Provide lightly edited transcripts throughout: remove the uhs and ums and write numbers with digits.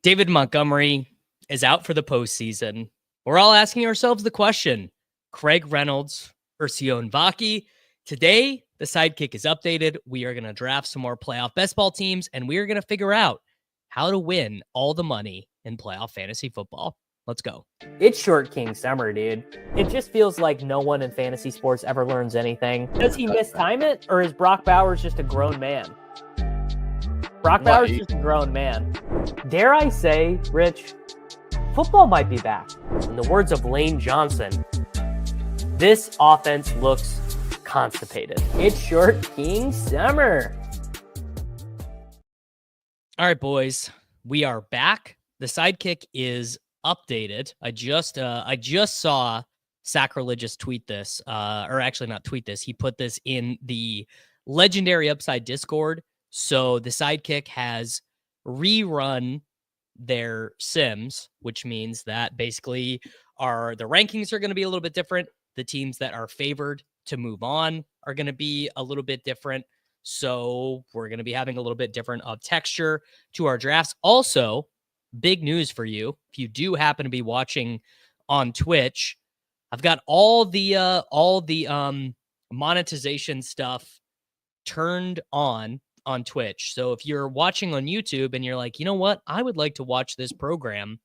David Montgomery is out for the postseason. We're all asking ourselves the question, Craig Reynolds or Sion Vaki? Today, the Sidekick is updated. We are going to draft some more playoff best ball teams, and we are going to figure out how to win all the money in playoff fantasy football. Let's go. It's Short King Summer, dude. It just feels like no one in fantasy sports ever learns anything. Does he mistime it, or is Brock Bowers just a grown man? Brock Bowers is just a grown man. Dare I say, Rich, football might be back. In the words of Lane Johnson, this offense looks constipated. It's Short King Summer. All right, boys, we are back. The Sidekick is updated. I just saw Sacrilegious tweet this, or actually not tweet this. He put this in the Legendary Upside Discord. So the Sidekick has rerun their sims, which means that basically the rankings are going to be a little bit different. The teams that are favored to move on are going to be a little bit different. So we're going to be having a little bit different of texture to our drafts. Also, big news for you. If you do happen to be watching on Twitch, I've got all the monetization stuff turned on Twitch. So if you're watching on YouTube and you're like, you know what, I would like to watch this program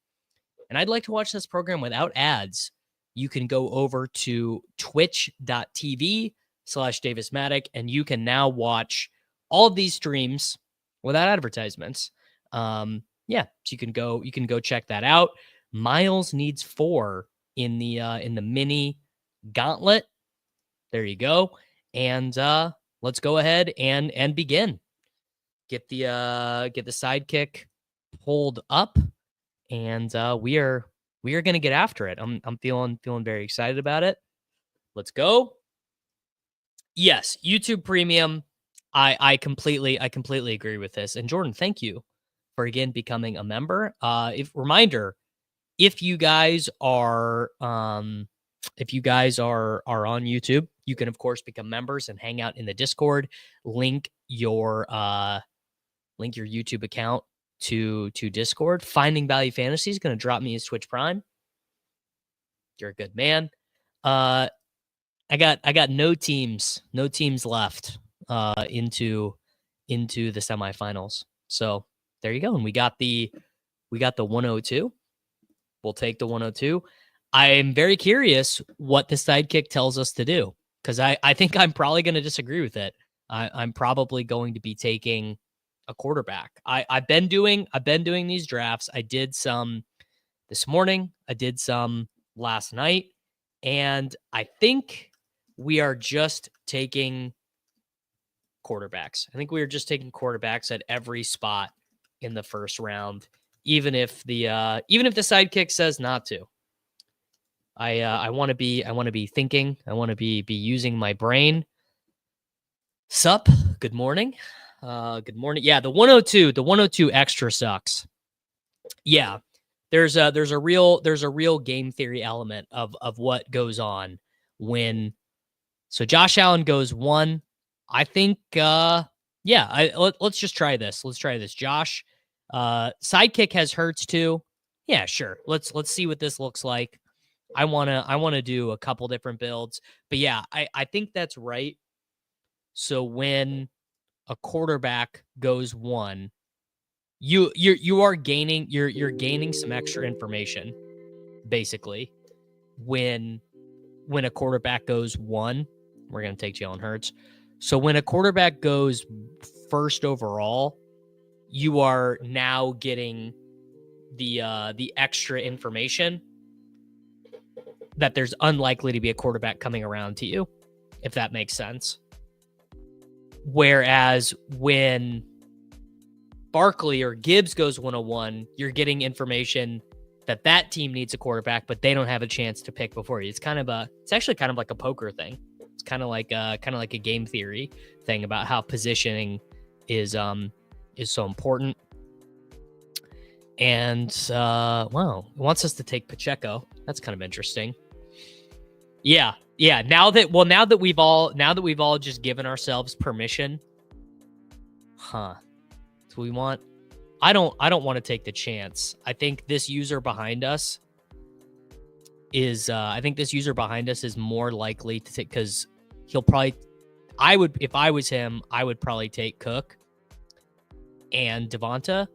and I'd like to watch this program without ads, you can go over to twitch.tv/Davis Mattek and you can now watch all of these streams without advertisements. So you can go check that out. Miles needs 4 in the mini gauntlet. There you go. And let's go ahead and begin. Get the Sidekick pulled up, and we are gonna get after it. I'm feeling very excited about it. Let's go. Yes, YouTube Premium. I completely agree with this. And Jordan, thank you for again becoming a member. If you guys are on YouTube, you can of course become members and hang out in the Discord. Link your YouTube account to Discord. Finding Value Fantasy is going to drop me his Twitch Prime. You're a good man. I got no teams left into the semifinals. So there you go. And we got the 102. We'll take the 102. I am very curious what the Sidekick tells us to do, because I think I'm probably going to disagree with it. I'm probably going to be taking a quarterback. I've been doing these drafts. I did some this morning. I did some last night, and I think we are just taking quarterbacks. I think we are just taking quarterbacks at every spot in the first round, even if the Sidekick says not to. I want to be thinking. I want to be using my brain. Sup? Good morning. Good morning. Yeah, the 102 extra sucks. Yeah, there's a real game theory element of what goes on when. So Josh Allen goes 1. I think. Let's just try this. Let's try this. Josh, Sidekick has Hurts 2. Yeah, sure. Let's see what this looks like. I wanna do a couple different builds, but yeah, I think that's right. So when a quarterback goes 1, you are gaining you're gaining some extra information, basically. When a quarterback goes 1, we're gonna take Jalen Hurts. So when a quarterback goes first overall, you are now getting the extra information that there's unlikely to be a quarterback coming around to you, if that makes sense. Whereas when Barkley or Gibbs goes 101, you're getting information that team needs a quarterback, but they don't have a chance to pick before you. It's actually kind of like a poker thing. It's kind of like a game theory thing about how positioning is so important. And it wants us to take Pacheco. That's kind of interesting. Yeah. Now that we've all just given ourselves permission, that's what we want. I don't want to take the chance. I think this user behind us is more likely to take, because he'll probably, if I was him, I would probably take Cook and Devonta.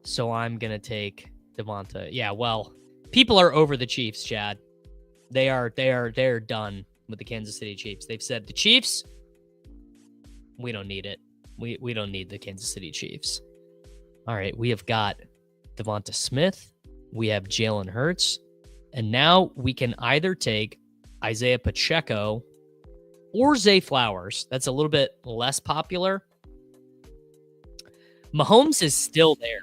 So I'm gonna take Devonta. Yeah, well, people are over the Chiefs, Chad. They're done with the Kansas City Chiefs. They've said, the Chiefs, we don't need it. We don't need the Kansas City Chiefs. All right, we have got Devonta Smith. We have Jalen Hurts. And now we can either take Isaiah Pacheco or Zay Flowers. That's a little bit less popular. Mahomes is still there.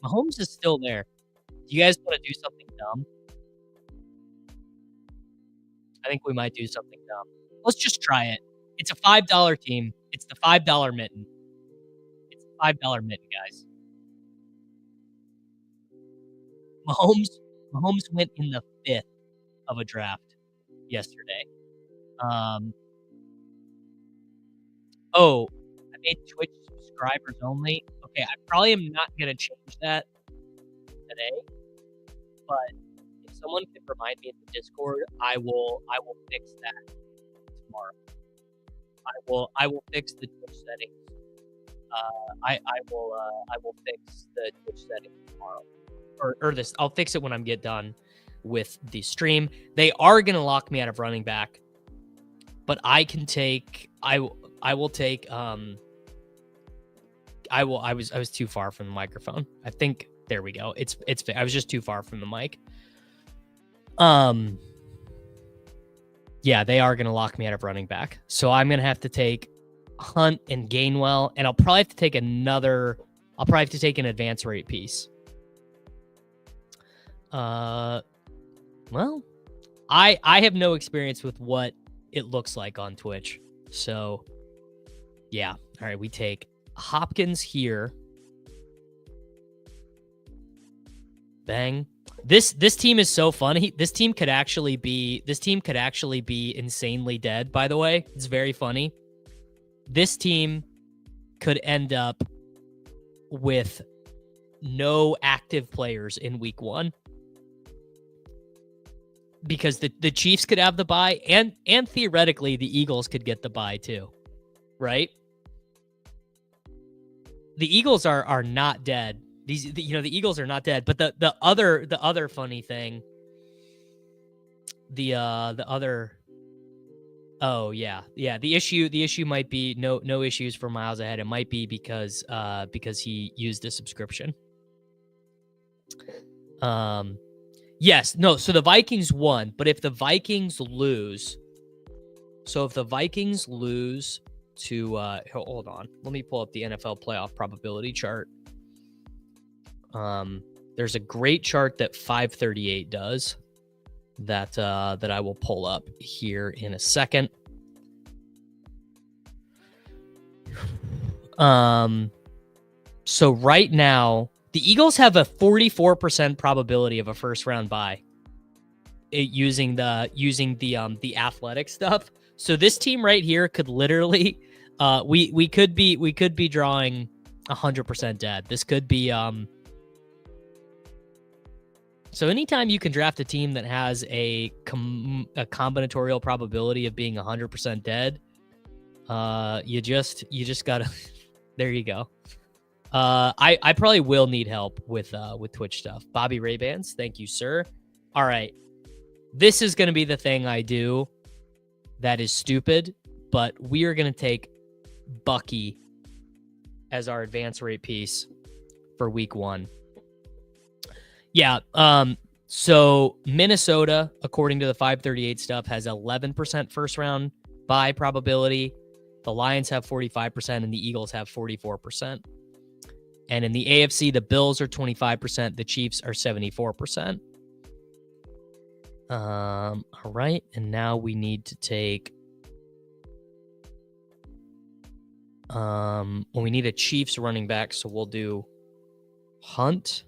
Mahomes is still there. Do you guys want to do something dumb? I think we might do something dumb. Let's just try it. It's a $5 team. It's the $5 mitten. It's a $5 mitten, guys. Mahomes went in the 5th of a draft yesterday. Oh, I made Twitch subscribers only. Okay, I probably am not going to change that today, but if someone could remind me in the Discord, I will fix that tomorrow. I will fix the Twitch settings. I will fix the Twitch settings tomorrow, or this. I'll fix it when I get done with the stream. They are going to lock me out of running back, but I can take. I will take. I was too far from the microphone. I think there we go. It's. I was just too far from the mic. Yeah, they are going to lock me out of running back. So I'm going to have to take Hunt and Gainwell, and I'll probably have to take an advance rate piece. Well, I have no experience with what it looks like on Twitch. So, yeah. All right, we take Hopkins here. Bang. This team is so funny. This team could actually be insanely dead, by the way. It's very funny. This team could end up with no active players in week 1. Because the Chiefs could have the bye, and theoretically the Eagles could get the bye too. Right? The Eagles are not dead. The Eagles are not dead, but the other funny thing, the issue might be no issues for miles ahead. It might be because he used a subscription. Yes, no. So the Vikings won, but if the Vikings lose, to hold on, let me pull up the NFL playoff probability chart. There's a great chart that 538 does that I will pull up here in a second. So right now, the Eagles have a 44% probability of a first round bye using the athletic stuff. So this team right here could literally, we could be drawing 100% dead. This could be, so anytime you can draft a team that has a combinatorial probability of being 100% dead, you just gotta, there you go. I probably will need help with Twitch stuff. Bobby Ray-Bans, thank you, sir. All right. This is going to be the thing I do that is stupid, but we are going to take Bucky as our advance rate piece for week 1. Yeah. So Minnesota, according to the 538 stuff, has 11% first round bye probability. The Lions have 45% and the Eagles have 44%. And in the AFC, the Bills are 25%. The Chiefs are 74%. All right. And now we need to take, we need a Chiefs running back. So we'll do Hunt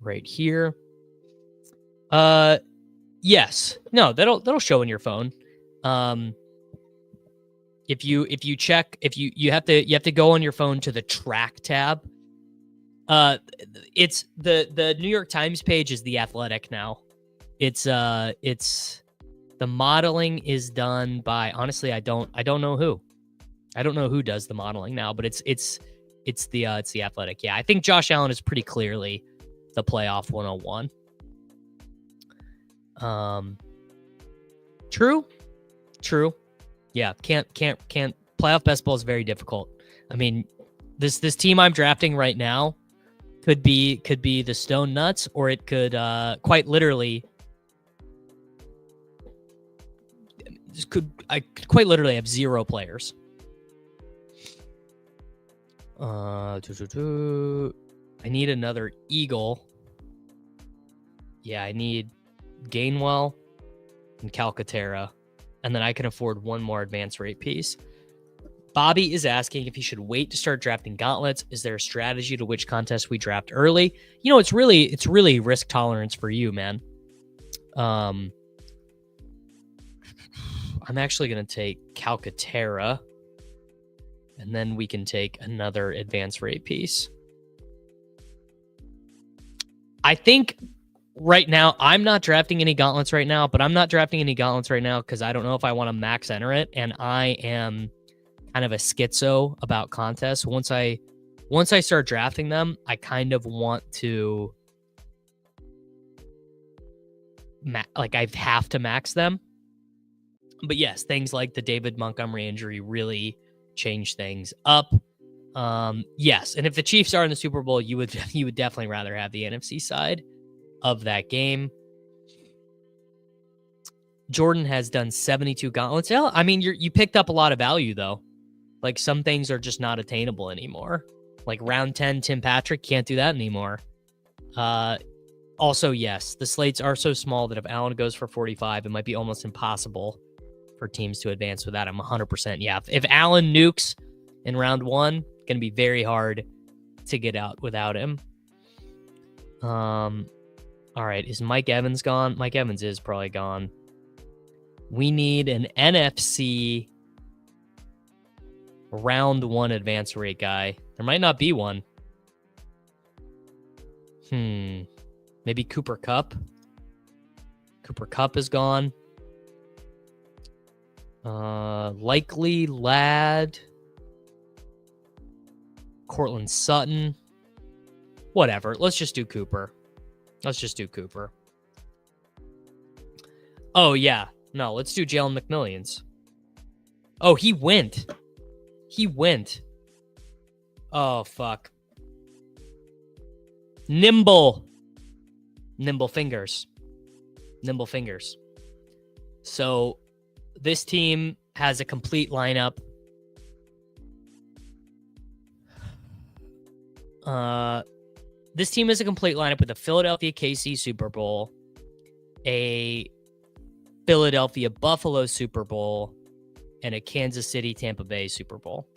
right here. Yes. No, that'll show in your phone. If you check, you have to go on your phone to the track tab. It's the New York Times page is The Athletic now. It's the modeling is done by, honestly, I don't know who. I don't know who does the modeling now, but it's the Athletic. Yeah, I think Josh Allen is pretty clearly the playoff 101. True. Yeah, can't playoff best ball is very difficult. I mean, this team I'm drafting right now could be the Stone Nuts, or it could quite literally quite literally have 0 players. I need another Eagle. Yeah, I need Gainwell and Calcaterra, and then I can afford one more advance rate piece. Bobby is asking if he should wait to start drafting gauntlets. Is there a strategy to which contest we draft early? You know, it's really risk tolerance for you, man. I'm actually going to take Calcaterra, and then we can take another advance rate piece. I think right now, I'm not drafting any gauntlets right now, but I'm not drafting any gauntlets right now because I don't know if I want to max enter it, and I am kind of a schizo about contests. Once I start drafting them, I kind of want to I have to max them. But yes, things like the David Montgomery injury really changed things up. Yes, and if the Chiefs are in the Super Bowl, you would definitely rather have the NFC side of that game. Jordan has done 72 gauntlets. I mean, you picked up a lot of value though. Like, some things are just not attainable anymore. Like round 10, Tim Patrick, can't do that anymore. Also, yes, the slates are so small that if Allen goes for 45, it might be almost impossible for teams to advance without him. 100%. Yeah, if Allen nukes in round 1, it's going to be very hard to get out without him. All right, is Mike Evans gone? Mike Evans is probably gone. We need an NFC round 1 advance rate guy. There might not be one. Maybe Cooper Kupp. Cooper Kupp is gone. Likely Ladd. Cortland Sutton. Whatever. Let's just do Cooper. Oh, yeah. No, let's do Jalen McMillions. Oh, he went. Oh, fuck. Nimble fingers. So this team has a complete lineup. This team is a complete lineup with a Philadelphia KC Super Bowl, a Philadelphia Buffalo Super Bowl, and a Kansas City Tampa Bay Super Bowl.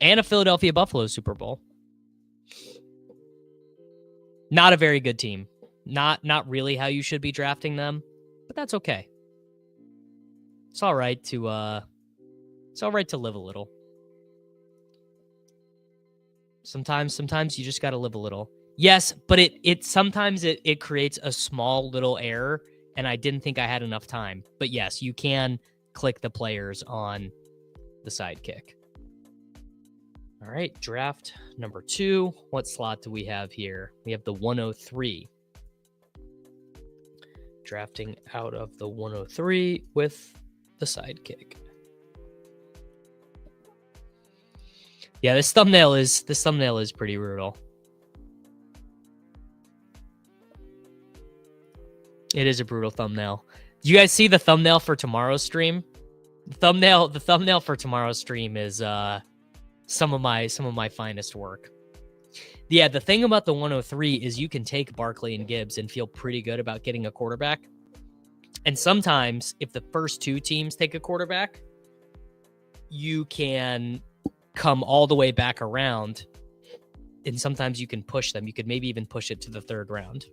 And a Philadelphia Buffalo Super Bowl. Not a very good team. Not really how you should be drafting them, but that's okay. It's all right to live a little. Sometimes you just got to live a little. Yes, but it sometimes creates a small little error, and I didn't think I had enough time. But yes, you can click the players on the Sidekick. All right, draft number 2. What slot do we have here? We have the 103. Drafting out of the 103 with the Sidekick. Yeah, this thumbnail is pretty brutal. It is a brutal thumbnail. Do you guys see the thumbnail for tomorrow's stream? The thumbnail for tomorrow's stream is some of my finest work. Yeah, the thing about the 103 is you can take Barkley and Gibbs and feel pretty good about getting a quarterback. And sometimes if the first 2 teams take a quarterback, you can come all the way back around, and sometimes you can push them. You could maybe even push it to the 3rd round,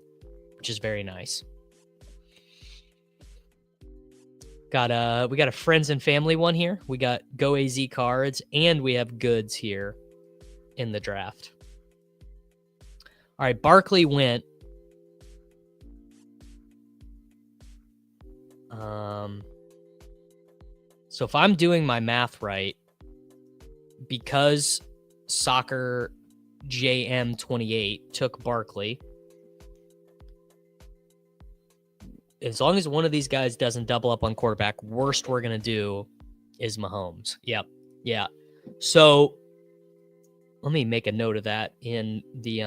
which is very nice. We got a friends and family one here. We got Go AZ cards, and we have goods here in the draft. All right, Barkley went. So if I'm doing my math right, because Soccer JM28 took Barkley, as long as one of these guys doesn't double up on quarterback, worst we're going to do is Mahomes. Yep. Yeah. So let me make a note of that in the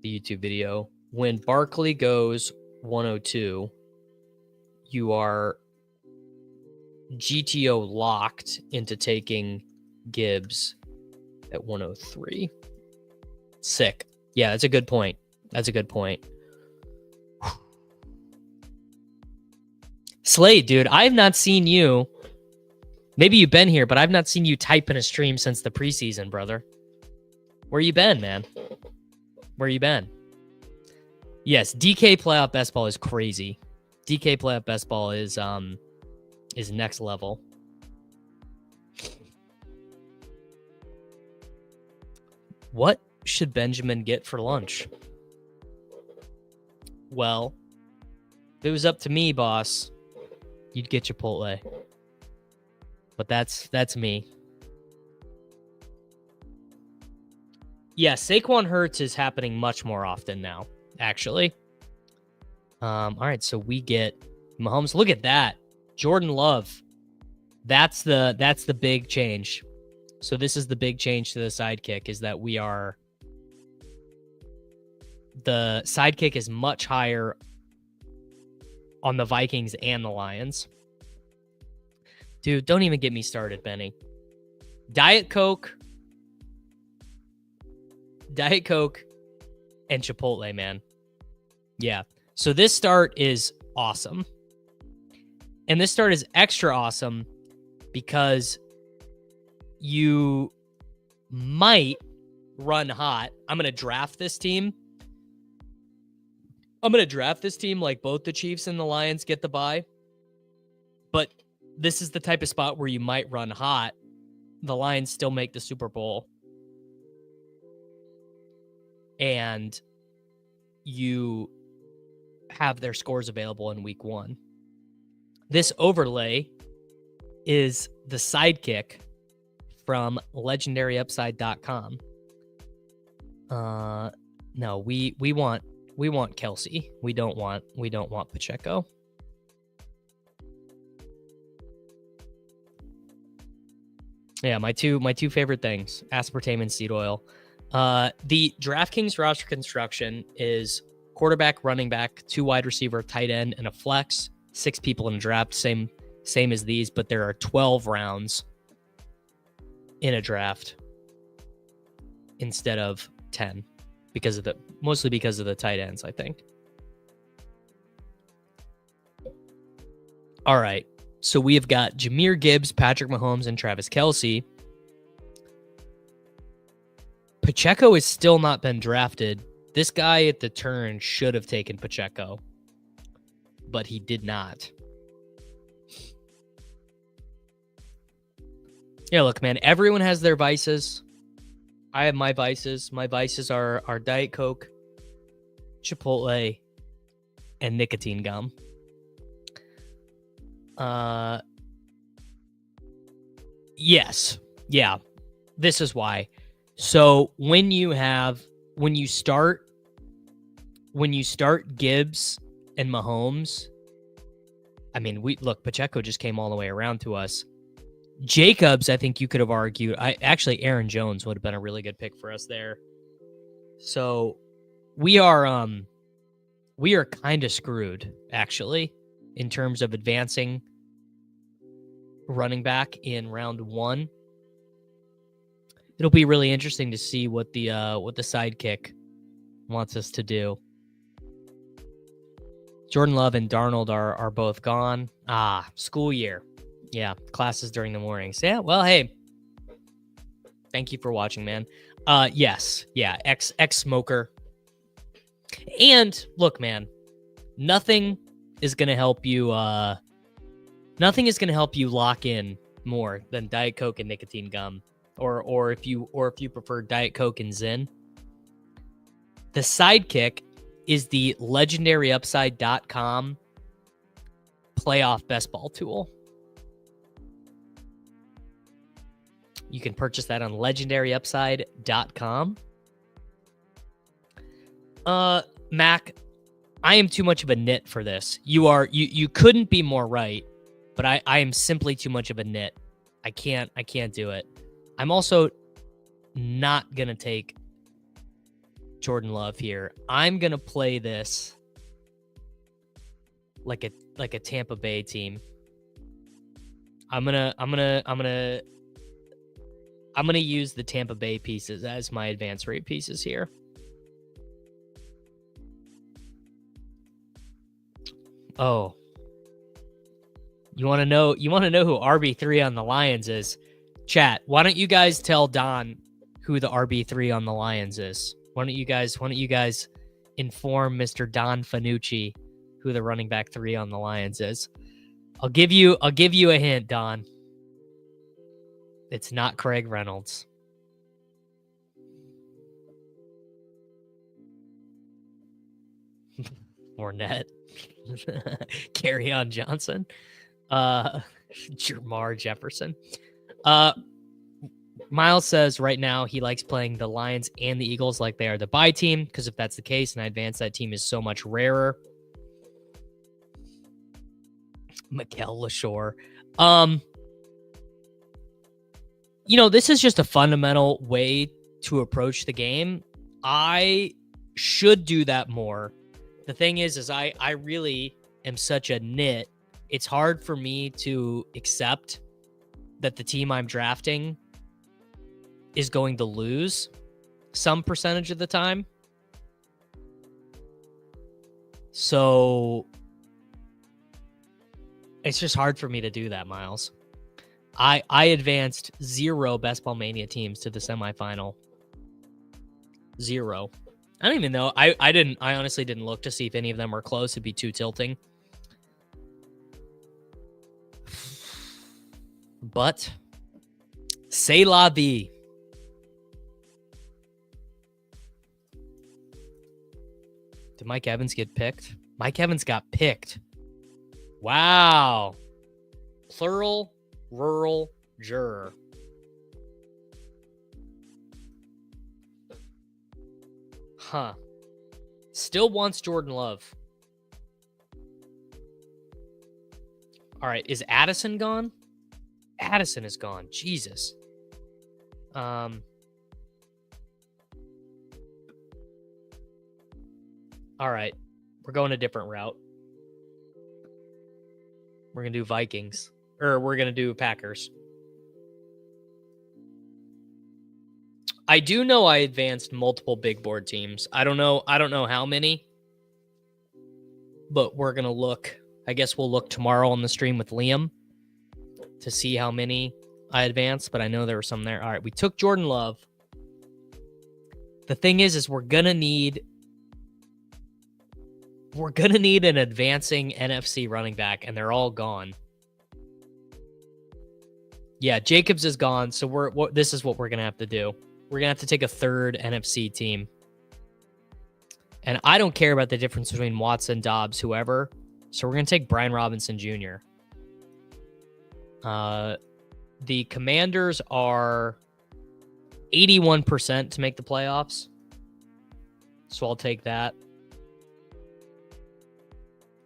YouTube video. When Barkley goes 102, you are GTO locked into taking Gibbs at 103. Sick. Yeah, that's a good point. That's a good point. Slade, dude, I have not seen you. Maybe you've been here, but I've not seen you type in a stream since the preseason, brother. Where you been, man? Where you been? Yes, DK playoff best ball is crazy. DK playoff best ball is next level. What should Benjamin get for lunch? Well, if it was up to me, boss, you'd get Chipotle. But that's me. Yeah, Saquon Hurts is happening much more often now, actually. All right, so we get Mahomes. Look at that. Jordan Love. That's the big change. So this is the big change to the Sidekick, is that the Sidekick is much higher on the Vikings and the Lions. Dude, don't even get me started, Benny. Diet Coke and Chipotle, man. Yeah. So this start is awesome. And this start is extra awesome because you might run hot. I'm going to draft this team. Like both the Chiefs and the Lions get the bye. But this is the type of spot where you might run hot. The Lions still make the Super Bowl. And you have their scores available in week 1. This overlay is the Sidekick from legendaryupside.com. No, we want Kelsey. We don't want Pacheco. Yeah, my two favorite things, aspartame and seed oil. The DraftKings roster construction is quarterback, running back, 2 wide receiver, tight end, and a flex. 6 people in a draft, same as these, but there are 12 rounds in a draft instead of 10 mostly because of the tight ends, I think. All right. So we have got Jahmyr Gibbs, Patrick Mahomes, and Travis Kelce. Pacheco has still not been drafted. This guy at the turn should have taken Pacheco, but he did not. Yeah, look, man, everyone has their vices. I have my vices. My vices are Diet Coke, Chipotle, and nicotine gum. Yes. Yeah. This is why. So when you start Gibbs and Mahomes, I mean, Pacheco just came all the way around to us. Jacobs, I think you could have argued. Aaron Jones would have been a really good pick for us there. So we are kind of screwed, actually, in terms of advancing running back in round 1. It'll be really interesting to see what the Sidekick wants us to do. Jordan Love and Darnold are both gone. School year. Yeah, classes during the mornings. Yeah, well, hey. Thank you for watching, man. Yes. Yeah, ex-smoker. And look, man, nothing is going to help you. Nothing is going to help you lock in more than Diet Coke and nicotine gum, or if you prefer Diet Coke and Zyn. The Sidekick is the legendaryupside.com playoff best ball tool. You can purchase that on legendaryupside.com. Mac, I am too much of a nit for this. You couldn't be more right, but I am simply too much of a nit. I can't do it. I'm also not gonna take Jordan Love here. I'm gonna play this like a Tampa Bay team. I'm gonna use the Tampa Bay pieces as my advance rate pieces here. Oh, you want to know who RB3 on the Lions is? Chat, why don't you guys tell Don who the RB3 on the Lions is? Why don't you guys inform Mr. Don Fanucci who the running back 3 on the Lions is? I'll give you a hint, Don. It's not Craig Reynolds. Fournette. Kerryon Johnson. Jamar Jefferson. Miles says right now he likes playing the Lions and the Eagles like they are the bye team, because if that's the case, and I advance, that team is so much rarer. Mikel LaShore. This is just a fundamental way to approach the game. I should do that more. The thing is I really am such a nit. It's hard for me to accept that the team I'm drafting is going to lose some percentage of the time. So it's just hard for me to do that, Miles. I advanced 0 Best Ball Mania teams to the semifinal. 0. I don't even know. I honestly didn't look to see if any of them were close. It'd be too tilting. But c'est la vie. Did Mike Evans get picked? Mike Evans got picked. Wow. Plural, rural, juror. Huh. Still wants Jordan Love. All right. Is Addison gone? Addison is gone. Jesus. All right. We're going a different route. We're going to do Vikings. Or we're going to do Packers. I do know I advanced multiple big board teams. I don't know how many. But we're going to look. I guess we'll look tomorrow on the stream with Liam to see how many I advanced, but I know there were some there. All right, we took Jordan Love. The thing is we're going to need an advancing NFC running back, and they're all gone. Yeah, Jacobs is gone, so this is what we're going to have to do. We're going to have to take a third NFC team. And I don't care about the difference between Watson, Dobbs, whoever. So we're going to take Brian Robinson Jr. The Commanders are 81% to make the playoffs. So I'll take that.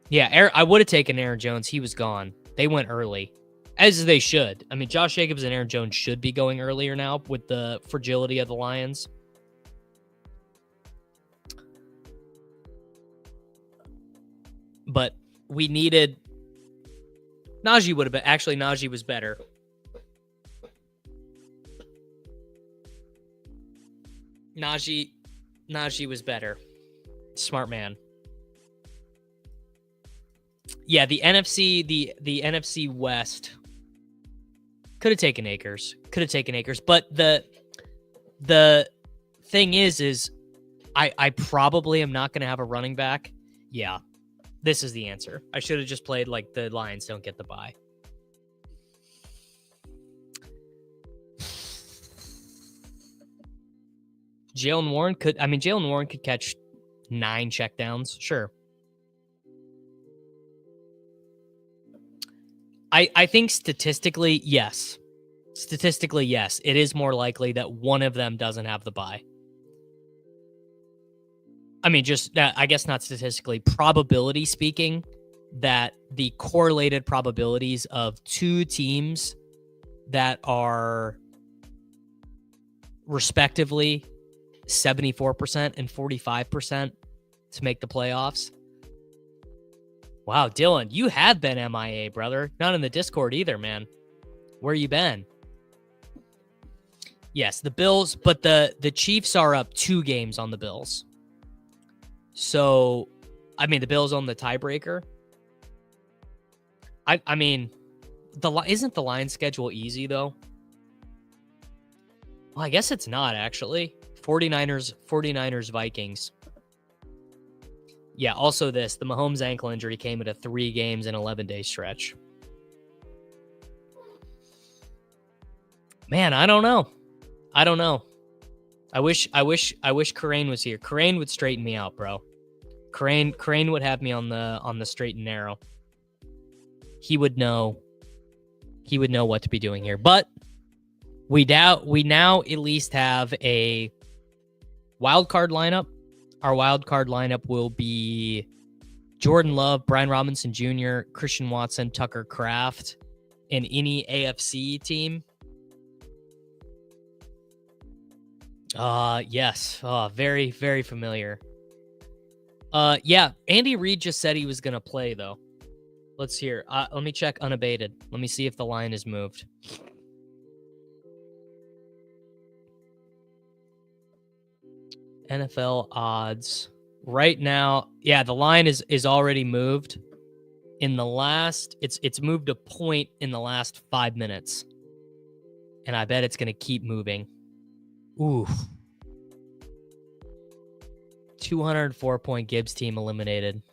Yeah, I would have taken Aaron Jones. He was gone. They went early, as they should. I mean, Josh Jacobs and Aaron Jones should be going earlier now with the fragility of the Lions. But we needed... Najee would have been... Actually, Najee was better. Najee was better. Smart man. Yeah, the NFC, the NFC West could have taken Akers. But the thing is I probably am not going to have a running back. Yeah. This is the answer. I should have just played like the Lions don't get the bye. Jalen Warren could catch 9 checkdowns. Sure. I think statistically, yes. Statistically, yes. It is more likely that one of them doesn't have the bye. I mean, just I guess not statistically, probability speaking, that the correlated probabilities of 2 teams that are respectively 74% and 45% to make the playoffs. Wow, Dylan, you have been MIA, brother. Not in the Discord either, man. Where you been? Yes, the Bills, but the Chiefs are up 2 games on the Bills. So, I mean, the Bills on the tiebreaker. I mean, isn't the Lions schedule easy, though? Well, I guess it's not, actually. 49ers, Vikings. Yeah, also the Mahomes ankle injury came at a 3 games and 11-day stretch. Man, I don't know. I wish Karain was here. Karain would straighten me out, bro. Karain would have me on the straight and narrow. He would know what to be doing here. But we now at least have a wild card lineup. Our wild card lineup will be Jordan Love, Brian Robinson Jr., Christian Watson, Tucker Kraft, and any AFC team. Yes. Very, very familiar. Yeah, Andy Reid just said he was going to play, though. Let's hear. Let me check unabated. Let me see if the line is moved. NFL odds. Right now, yeah, the line is already moved. In the last, it's moved a point in the last 5 minutes. And I bet it's going to keep moving. Ooh. 204-point Gibbs team eliminated.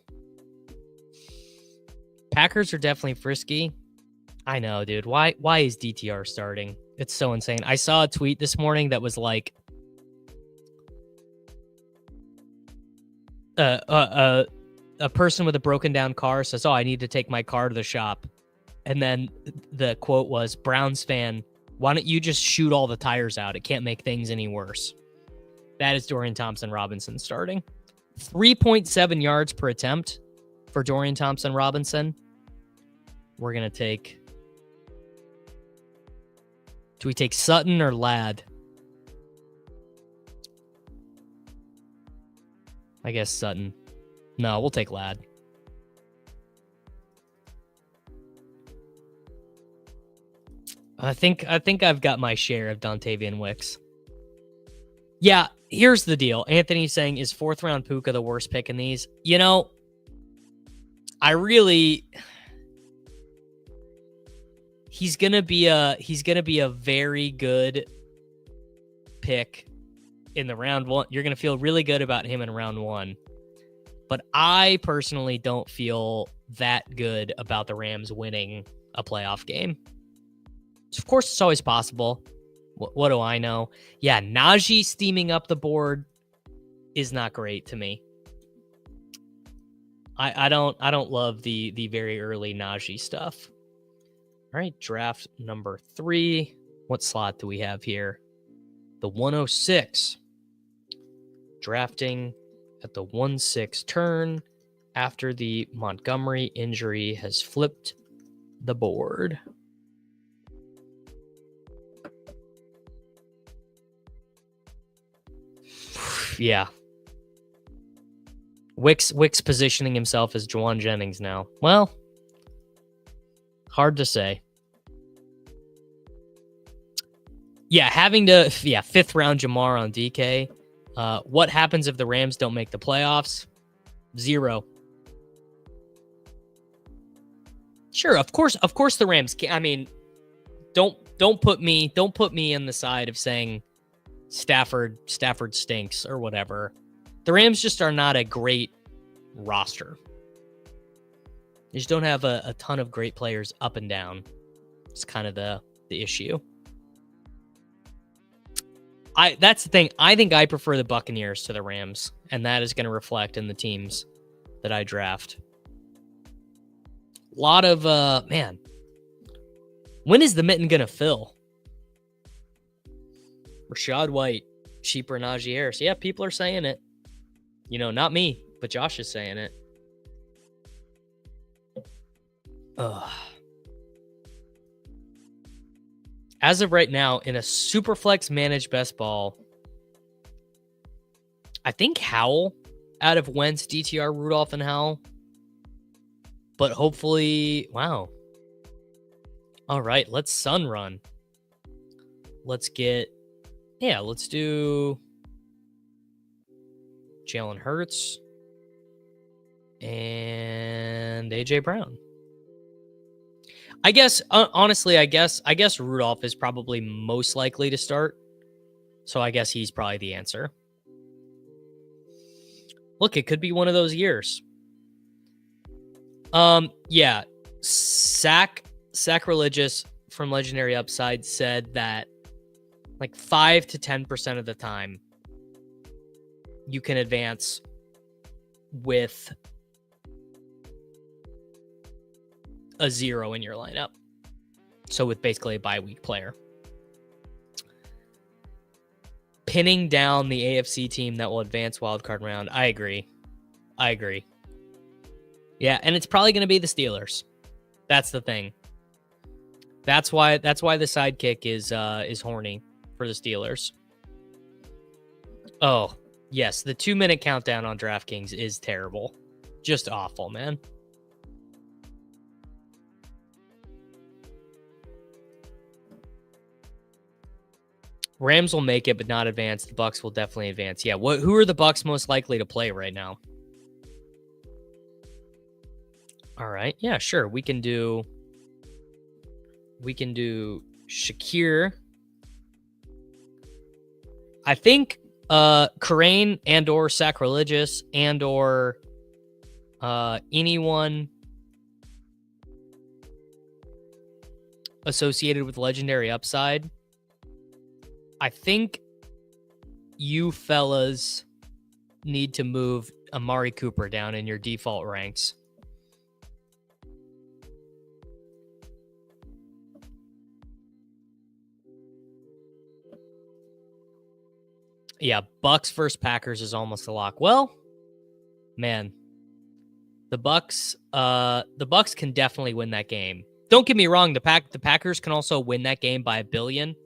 Packers are definitely frisky. I know, dude. Why is DTR starting? It's so insane. I saw a tweet this morning that was like, a person with a broken down car says, "Oh, I need to take my car to the shop." And then the quote was, "Browns fan, why don't you just shoot all the tires out? It can't make things any worse." That is Dorian Thompson-Robinson starting. 3.7 yards per attempt for Dorian Thompson-Robinson. We're going to take... Do we take Sutton or Ladd? I guess Sutton. No, we'll take Ladd. I think I've got my share of Dontavian Wicks. Yeah, here's the deal. Anthony's saying, is 4th round Puka the worst pick in these? You know, he's gonna be a very good pick in the round 1. You're gonna feel really good about him in round 1. But I personally don't feel that good about the Rams winning a playoff game. So of course, it's always possible. What do I know? Yeah, Najee steaming up the board is not great to me. I don't love the very early Najee stuff. All right, draft number 3. What slot do we have here? The 106. Drafting at the 1-6 turn after the Montgomery injury has flipped the board. Yeah. Wicks positioning himself as Juwan Jennings now. Well, hard to say. Yeah, having to 5th round Jamar on DK. What happens if the Rams don't make the playoffs? 0. Sure, of course the Rams can. I mean, don't put me in the side of saying Stafford stinks or whatever. The Rams just are not a great roster. You just don't have a ton of great players up and down. It's kind of the issue. That's the thing. I think I prefer the Buccaneers to the Rams, and that is going to reflect in the teams that I draft. A lot of man. When is the mitten going to fill? Rashad White, cheaper Najee Harris. Yeah, people are saying it. You know, not me, but Josh is saying it. Ugh. As of right now, in a Superflex managed best ball, I think Howell out of Wentz, DTR, Rudolph, and Howell. But hopefully, wow. All right, let's sun run. Let's do Jalen Hurts and AJ Brown. I guess, honestly, I guess Rudolph is probably most likely to start. So I guess he's probably the answer. Look, it could be one of those years. Yeah. Sacrilegious from Legendary Upside said that like 5 to 10% of the time you can advance with a 0 in your lineup. So with basically a bye week player. Pinning down the AFC team that will advance wildcard round. I agree. Yeah, and it's probably going to be the Steelers. That's the thing. That's why the Sidekick is horny for the Steelers. Oh, yes, the 2-minute countdown on DraftKings is terrible. Just awful, man. Rams will make it, but not advance. The Bucs will definitely advance. Yeah, who are the Bucs most likely to play right now? All right. Yeah, sure. We can do Shakir. I think Karain and or Sacrilegious and or anyone associated with Legendary Upside. I think you fellas need to move Amari Cooper down in your default ranks. Yeah, Bucks versus Packers is almost a lock. Well, man, the Bucks can definitely win that game. Don't get me wrong, the Packers can also win that game by 1 billion.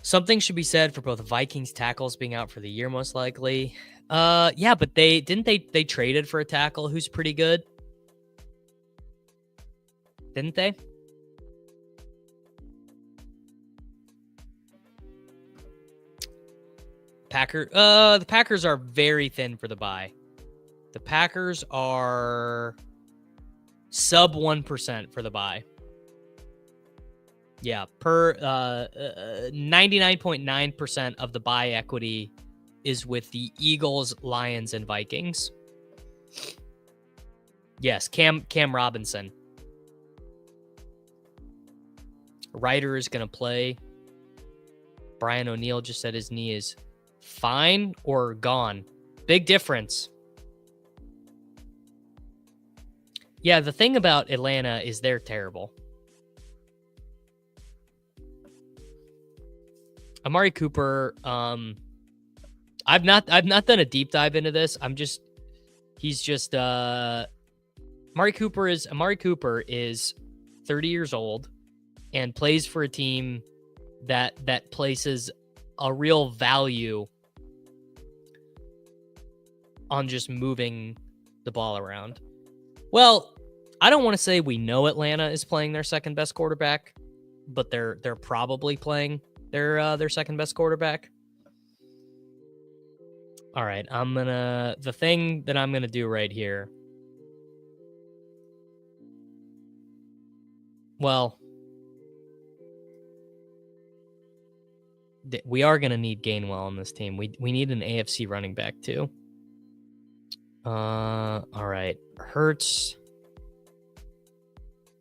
Something should be said for both Vikings tackles being out for the year, most likely. Yeah, but they traded for a tackle who's pretty good. Didn't they? The Packers are very thin for the bye. The Packers are sub 1% for the bye. Yeah, per 99.9% of the bye equity is with the Eagles, Lions, and Vikings. Yes, Cam Robinson. Ryder is going to play. Brian O'Neill just said his knee is fine or gone. Big difference. Yeah, the thing about Atlanta is they're terrible. Amari Cooper, I've not done a deep dive into this. Amari Cooper is 30 years old and plays for a team that places a real value on just moving the ball around. Well, I don't want to say we know Atlanta is playing their second best quarterback, but they're probably playing their second best quarterback. All right, the thing that I'm gonna do right here. Well, we are going to need Gainwell on this team. We need an AFC running back too. All right. Hurts.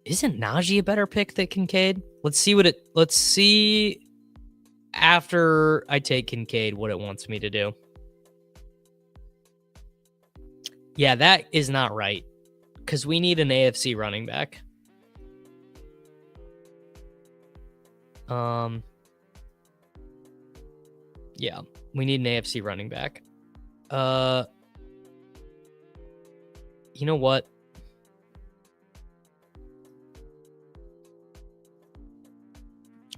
Isn't Najee a better pick than Kincaid? Let's see after I take Kincaid what it wants me to do. Yeah, that is not right. Because we need an AFC running back. Yeah, we need an AFC running back. You know what?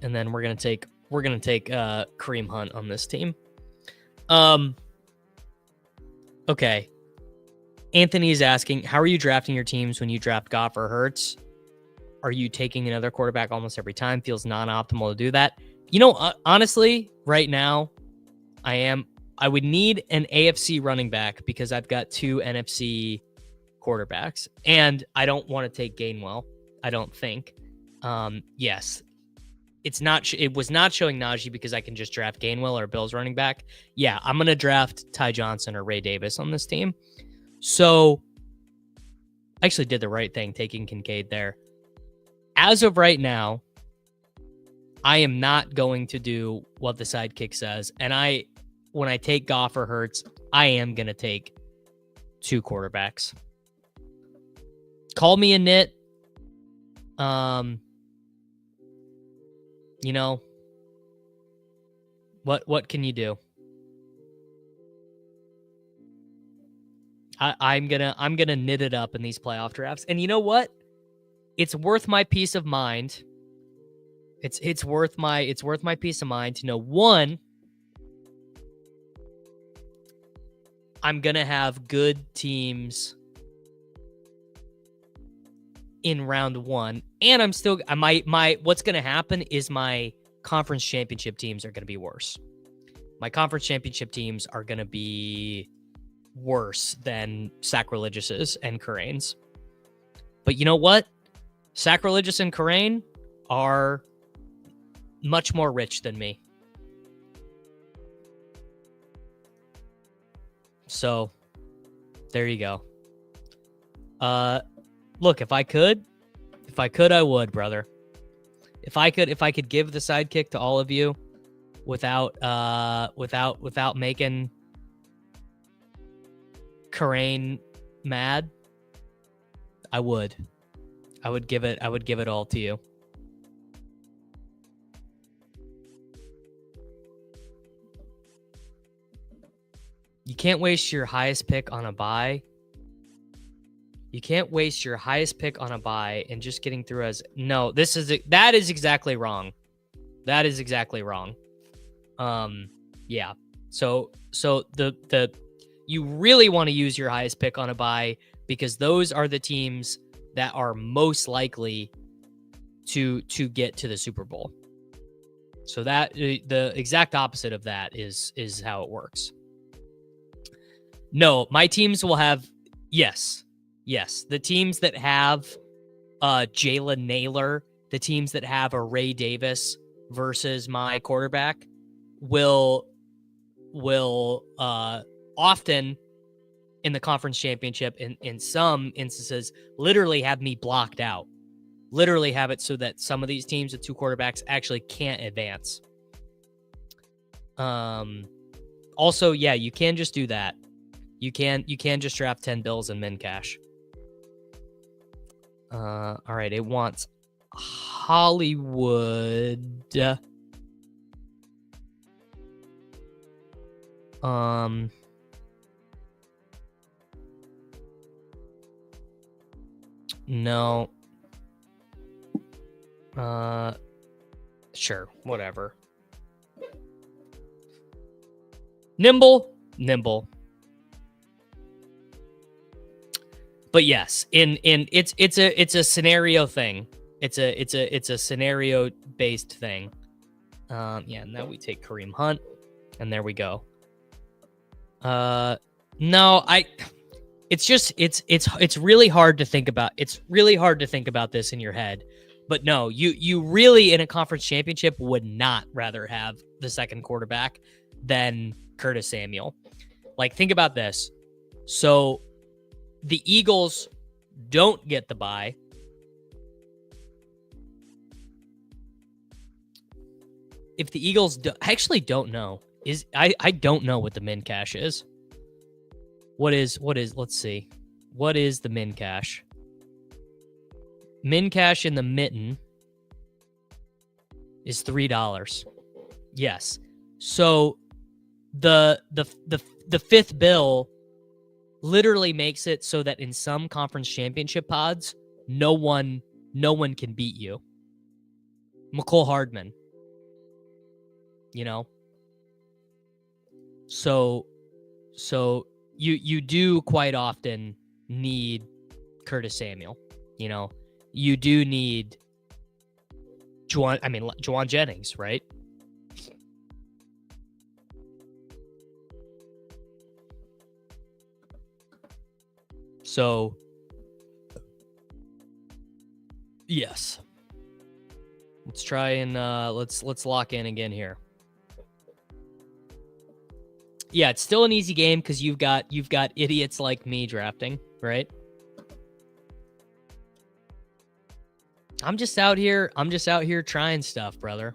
And then we're gonna take Kareem Hunt on this team. Okay. Anthony is asking, how are you drafting your teams when you draft Goff or Hurts? Are you taking another quarterback almost every time? Feels non-optimal to do that. You know, honestly, right now, I would need an AFC running back because I've got 2 NFC quarterbacks, and I don't want to take Gainwell. I don't think. Yes, it was not showing Najee because I can just draft Gainwell or Bills running back. Yeah, I'm gonna draft Ty Johnson or Ray Davis on this team. So I actually did the right thing taking Kincaid there. As of right now, I am not going to do what the Sidekick says. And when I take Goff or Hurts, I am going to take 2 quarterbacks. Call me a nit. You know, what can you do? I'm gonna knit it up in these playoff drafts. And you know what? It's worth my peace of mind. It's worth my peace of mind to know, one, I'm gonna have good teams in round 1, and what's gonna happen is my conference championship teams are gonna be worse. My conference championship teams are gonna be worse than Sacrilegious's and Karane's. But you know what? Sacrilegious and Karane are much more rich than me. So there you go. Look, if I could, I would, brother. If I could give the Sidekick to all of you without making Karane mad, I would give it all to you. You can't waste your highest pick on a bye. You can't waste your highest pick on a bye and just getting through as no. That is exactly wrong. That is exactly wrong. Yeah. So the you really want to use your highest pick on a bye because those are the teams that are most likely to get to the Super Bowl. So that the exact opposite of that is how it works. No, my teams will have yes. The teams that have Jalen Naylor, the teams that have a Ray Davis versus my quarterback will often in the conference championship in some instances literally have me blocked out. Literally have it so that some of these teams with 2 quarterbacks actually can't advance. Also, yeah, you can just do that. You can just draft 10 Bills and min cash. All right, it wants Hollywood. No. Sure, whatever. Nimble. But yes, in it's a scenario thing. It's a scenario based thing. Yeah, now we take Kareem Hunt, and there we go. No, it's really hard to think about. It's really hard to think about this in your head But no, you really in a conference championship would not rather have the second quarterback than Curtis Samuel. Like, think about this. So the Eagles don't get the bye. If the Eagles I actually don't know. I don't know what the min cash is. What is let's see. What is the min cash? Min cash in the mitten is $3. Yes. So the fifth bill literally makes it so that in some conference championship pods, no one can beat you. McCole Hardman. You know? So you do quite often need Curtis Samuel, you know. You do need Juwan Jennings, right? So yes. Let's try and let's lock in again here. Yeah, it's still an easy game because you've got idiots like me drafting, right? I'm just out here trying stuff, brother.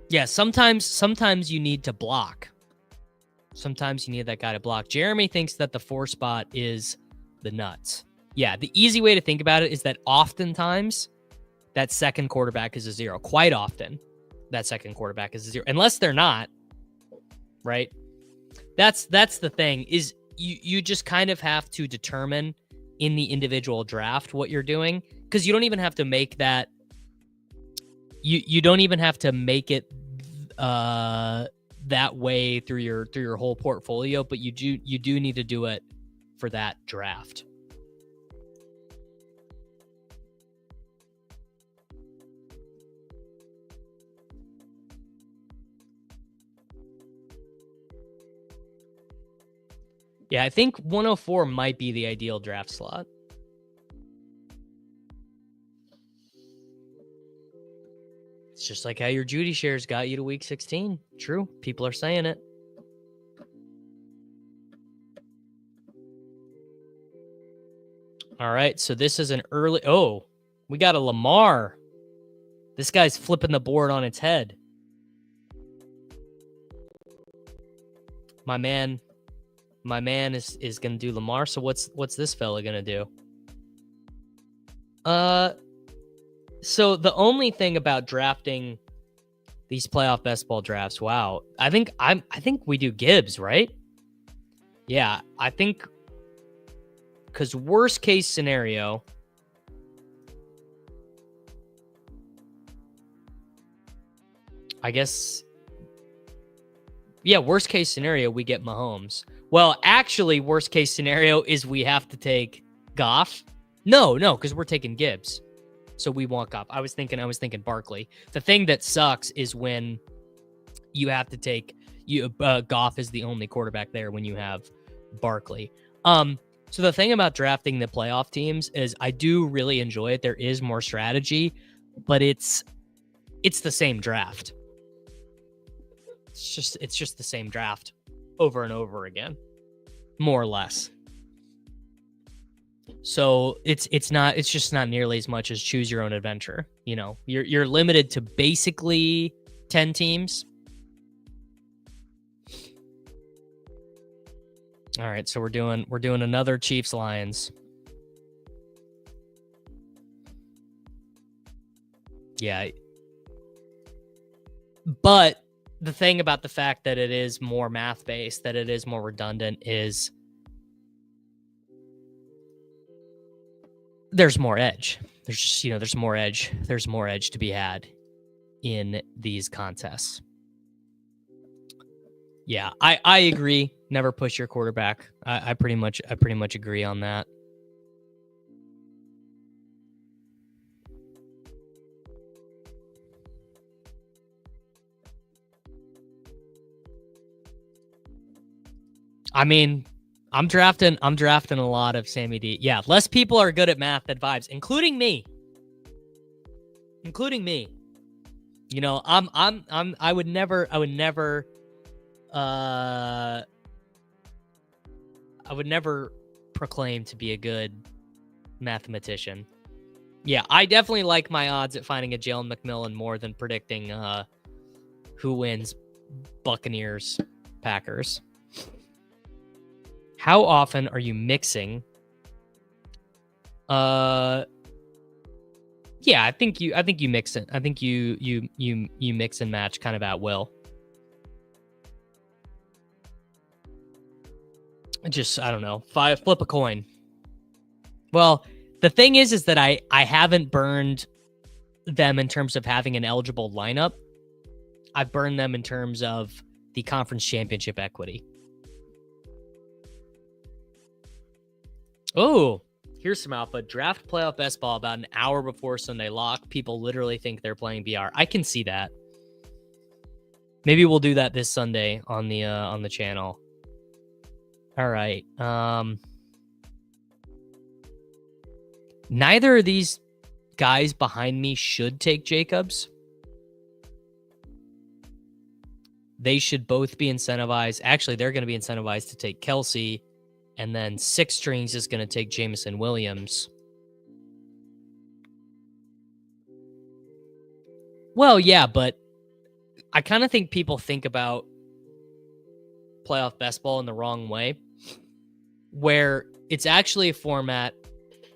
Yeah, sometimes you need to block. Sometimes you need that guy to block. Jeremy thinks that the 4 spot is the nuts. Yeah, the easy way to think about it is that oftentimes that second quarterback is a 0. Quite often, that second quarterback is a 0. Unless they're not, right? That's the thing, is you just kind of have to determine in the individual draft what you're doing, because you don't even have to make that. You don't even have to make it that way through your whole portfolio, but you do need to do it for that draft. Yeah, I think 104 might be the ideal draft slot. It's just like how your Judy shares got you to week 16. True. People are saying it. All right, so this is an early... Oh, we got a Lamar. This guy's flipping the board on its head. My man is going to do Lamar, so what's this fella going to do? So the only thing about drafting these playoff best ball drafts, wow. I think we do Gibbs, right? Yeah, I think, because worst case scenario, I guess, yeah, worst case scenario, we get Mahomes. Well, actually, worst case scenario is we have to take Goff. No, because we're taking Gibbs. So we want Goff. I was thinking Barkley. The thing that sucks is when you have to take Goff is the only quarterback there when you have Barkley. So the thing about drafting the playoff teams is I do really enjoy it. There is more strategy, but it's the same draft. It's just the same draft over and over again, more or less. So it's just not nearly as much as choose your own adventure. You know, you're limited to basically 10 teams. All right, so we're doing another Chiefs Lions. Yeah. But the thing about the fact that it is more math based, that it is more redundant, is there's more edge. There's just, there's more edge. There's more edge to be had in these contests. Yeah, I agree. Never push your quarterback. I pretty much agree on that. I mean, I'm drafting a lot of Sammy D. Yeah, less people are good at math than vibes, including me. You know, I would never proclaim to be a good mathematician. Yeah, I definitely like my odds at finding a Jalen McMillan more than predicting who wins Buccaneers Packers. How often are you mixing? Yeah, I think you mix it. I think you mix and match kind of at will. Just, I don't know, flip a coin. Well, the thing is that I haven't burned them in terms of having an eligible lineup. I've burned them in terms of the conference championship equity. Oh, here's some alpha. Draft playoff best ball about an hour before Sunday lock. People literally think they're playing BR. I can see that. Maybe we'll do that this Sunday on the channel. All right. Neither of these guys behind me should take Jacobs. They should both be incentivized. Actually, they're going to be incentivized to take Kelsey. And then 6 strings is going to take Jameson Williams. Well, yeah, but I kind of think people think about playoff best ball in the wrong way, where it's actually a format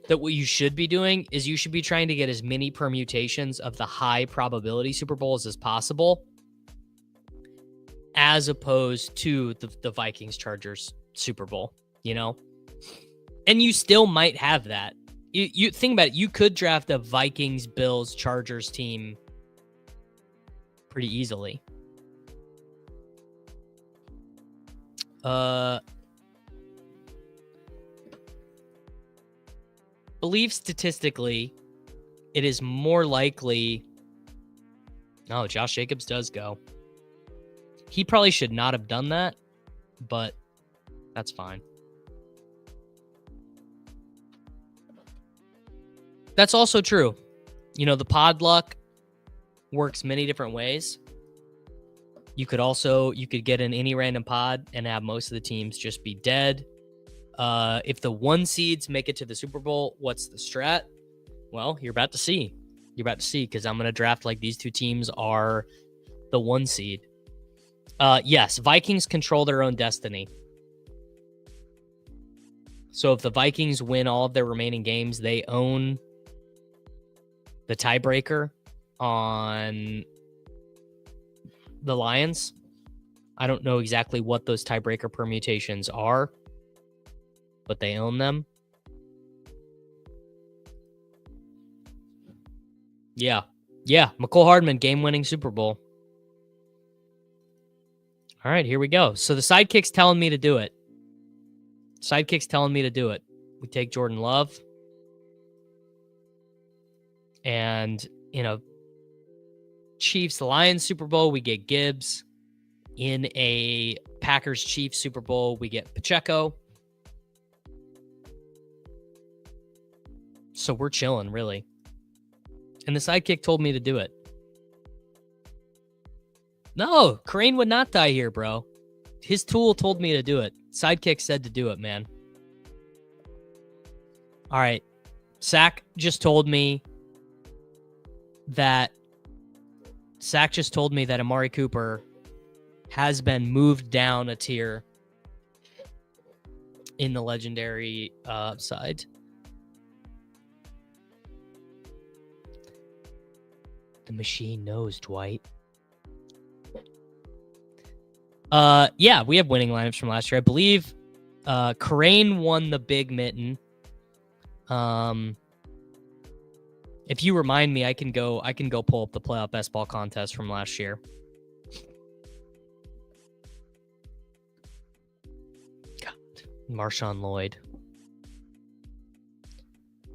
that what you should be doing is you should be trying to get as many permutations of the high probability Super Bowls as possible, as opposed to the Vikings Chargers Super Bowl, you know? And you still might have that. You think about it, you could draft a Vikings Bills Chargers team pretty easily. Believe statistically it is more likely. Oh, Josh Jacobs does go. He probably should not have done that, but that's fine. That's also true. You know, the pod luck works many different ways. You could get in any random pod and have most of the teams just be dead. If the 1 seeds make it to the Super Bowl, what's the strat? Well, you're about to see. Because I'm going to draft like these 2 teams are the 1 seed. Yes, Vikings control their own destiny. So if the Vikings win all of their remaining games, they own the tiebreaker on the Lions. I don't know exactly what those tiebreaker permutations are, but they own them. Yeah. McCole Hardman, game-winning Super Bowl. All right, here we go. So the Sidekick's telling me to do it. We take Jordan Love. And, you know, Chiefs Lions Super Bowl, we get Gibbs. In a Packers Chiefs Super Bowl, we get Pacheco. So we're chilling, really. And the Sidekick told me to do it. No, Crane would not die here, bro. His tool told me to do it. Sidekick said to do it, man. All right. Sack just told me that Amari Cooper has been moved down a tier in the legendary side. The machine knows, Dwight. Yeah, we have winning lineups from last year. I believe Crane won the big mitten. If you remind me, I can go pull up the playoff best ball contest from last year. God, Marshawn Lloyd.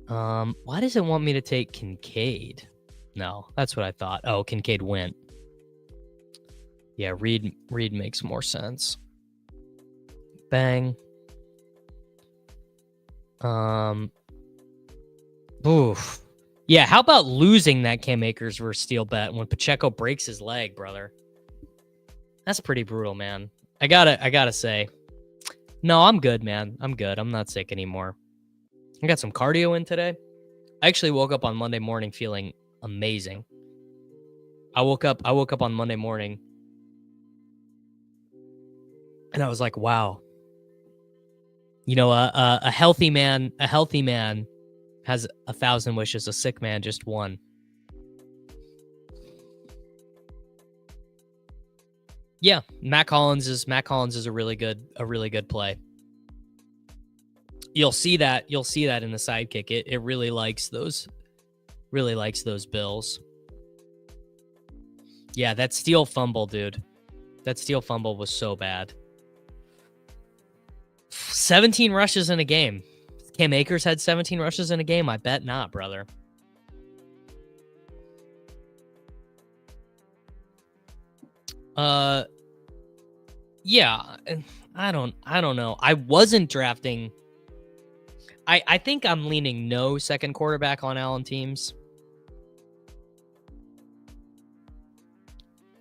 Why does it want me to take Kincaid? No, that's what I thought. Oh, Kincaid went. Yeah, Reed makes more sense. Bang. Oof. Yeah, how about losing that Cam Akers versus Steele bet when Pacheco breaks his leg, brother? That's pretty brutal, man. I gotta say. No, I'm good, man. I'm good. I'm not sick anymore. I got some cardio in today. I actually woke up on Monday morning feeling amazing. I woke up on Monday morning and I was like, wow. You know, a healthy man has 1,000 wishes. A sick man just one. Yeah, Mac Hollins is a really good play. You'll see that in the sidekick. It really likes those Bills. Yeah, that Steele fumble, dude. That Steele fumble was so bad. 17 rushes in a game. Cam Akers had 17 rushes in a game. I bet not, brother. Yeah, I don't know. I wasn't drafting. I think I'm leaning no second quarterback on Allen teams.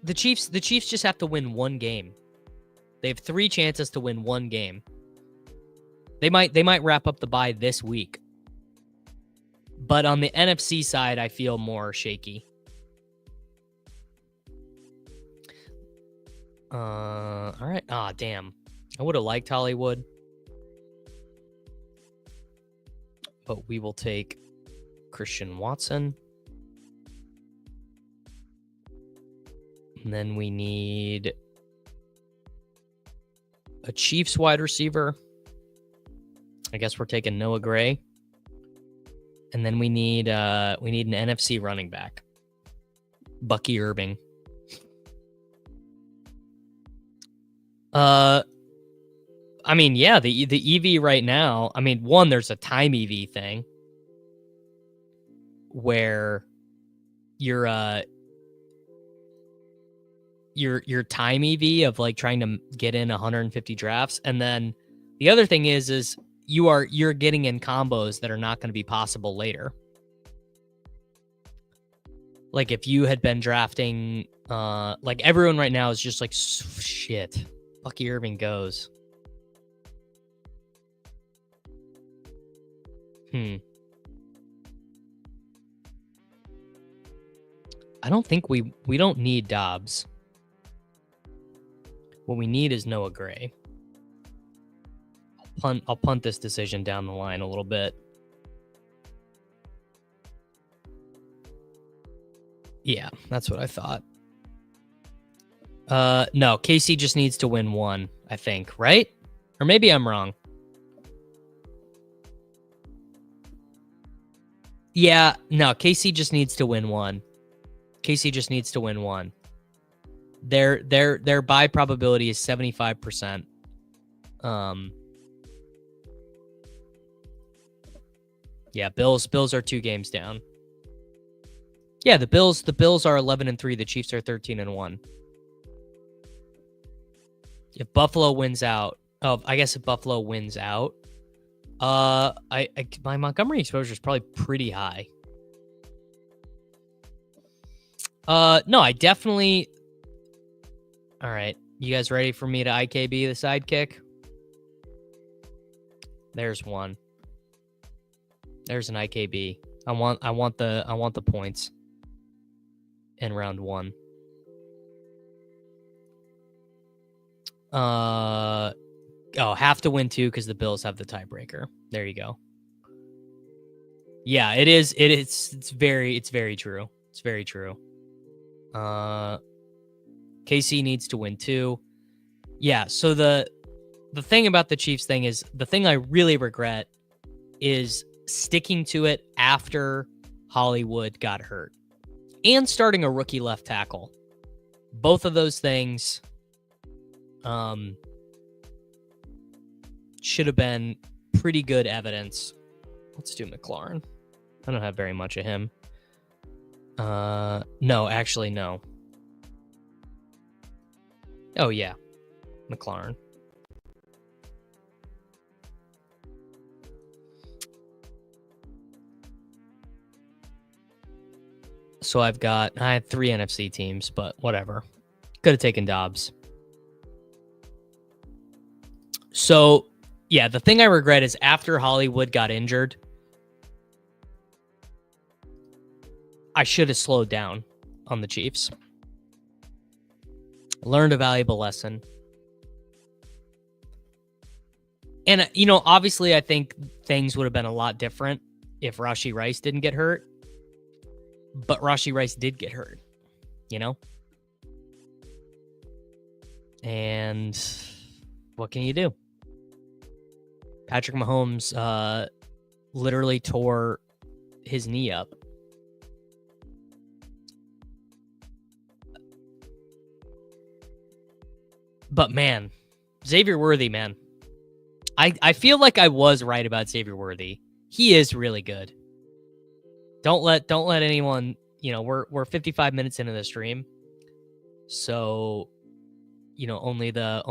The Chiefs just have to win one game. They have 3 chances to win one game. They might wrap up the bye this week. But on the NFC side, I feel more shaky. All right. Ah, damn. I would have liked Hollywood. But we will take Christian Watson. And then we need a Chiefs wide receiver. I guess we're taking Noah Gray. And then we need an NFC running back. Bucky Irving. I mean, yeah, the EV right now, I mean, one, there's a time EV thing where your time EV of like trying to get in 150 drafts, and then the other thing is you're getting in combos that are not going to be possible later. Like if you had been drafting, like everyone right now is just like, shit, Bucky Irving goes. I don't think we don't need Dobbs. What we need is Noah Gray. I'll punt this decision down the line a little bit. Yeah, that's what I thought. No, KC just needs to win one, I think, right? Or maybe I'm wrong. Yeah, no, KC just needs to win one. KC just needs to win one. Their bye probability is 75%. Yeah, Bills are 2 games down. Yeah, the Bills are 11-3, the Chiefs are 13-1. If Buffalo wins out, I guess if Buffalo wins out, my Montgomery exposure is probably pretty high. No, I definitely. All right, you guys ready for me to IKB the sidekick? There's one. There's an IKB. I want the points in round 1. Have to win 2 because the Bills have the tiebreaker. There you go. Yeah, it is. It's very true. It's very true. KC needs to win 2. Yeah. So the thing about the Chiefs thing is, the thing I really regret is sticking to it after Hollywood got hurt and starting a rookie left tackle. Both of those things should have been pretty good evidence. Let's do McLaurin. I don't have very much of him. No, actually, no. Oh, yeah. McLaurin. So I had 3 NFC teams, but whatever. Could have taken Dobbs. So, yeah, the thing I regret is after Hollywood got injured, I should have slowed down on the Chiefs. Learned a valuable lesson. And, obviously I think things would have been a lot different if Rashee Rice didn't get hurt. But Rashee Rice did get hurt, And what can you do? Patrick Mahomes literally tore his knee up. But man, Xavier Worthy, man. I feel like I was right about Xavier Worthy. He is really good. Don't let anyone, we're 55 minutes into the stream. So, only the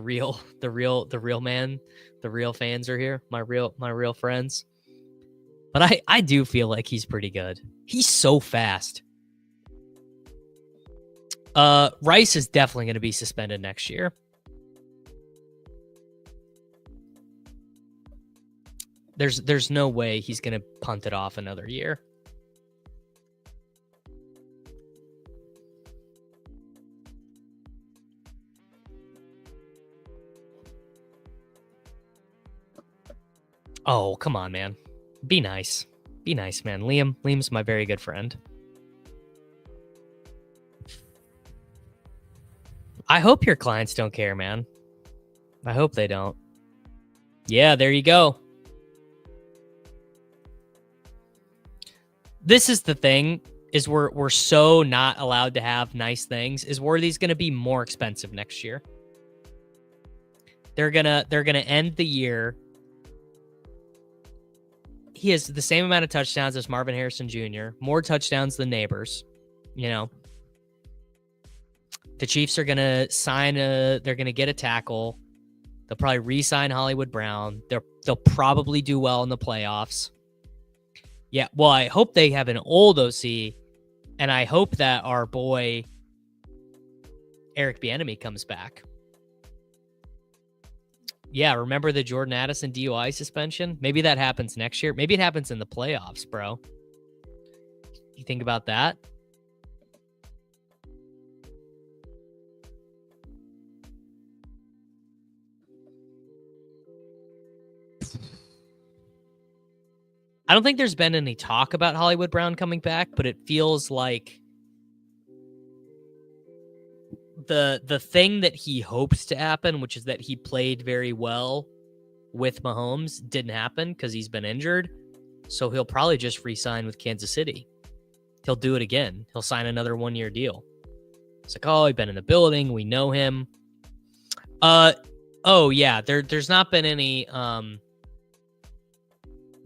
real man, the real fans are here. My real friends. But I do feel like he's pretty good. He's so fast. Rice is definitely going to be suspended next year. There's no way he's going to punt it off another year. Oh, come on, man. Be nice. Be nice, man. Liam's my very good friend. I hope your clients don't care, man. I hope they don't. Yeah, there you go. This is the thing, is we're so not allowed to have nice things, is Worthy's going to be more expensive next year. They're gonna end the year. He has the same amount of touchdowns as Marvin Harrison Jr., more touchdowns than Neighbors. The Chiefs are gonna they're gonna get a tackle. They'll probably re-sign Hollywood Brown. They'll probably do well in the playoffs. Yeah, well, I hope they have an old OC, and I hope that our boy Eric Bieniemy comes back. Yeah, remember the Jordan Addison DUI suspension? Maybe that happens next year. Maybe it happens in the playoffs, bro. You think about that? I don't think there's been any talk about Hollywood Brown coming back, but it feels like the thing that he hopes to happen, which is that he played very well with Mahomes, didn't happen because he's been injured. So he'll probably just re-sign with Kansas City. He'll do it again. He'll sign another 1-year deal. It's like, oh, he's been in the building. We know him. Oh yeah, there's not been any.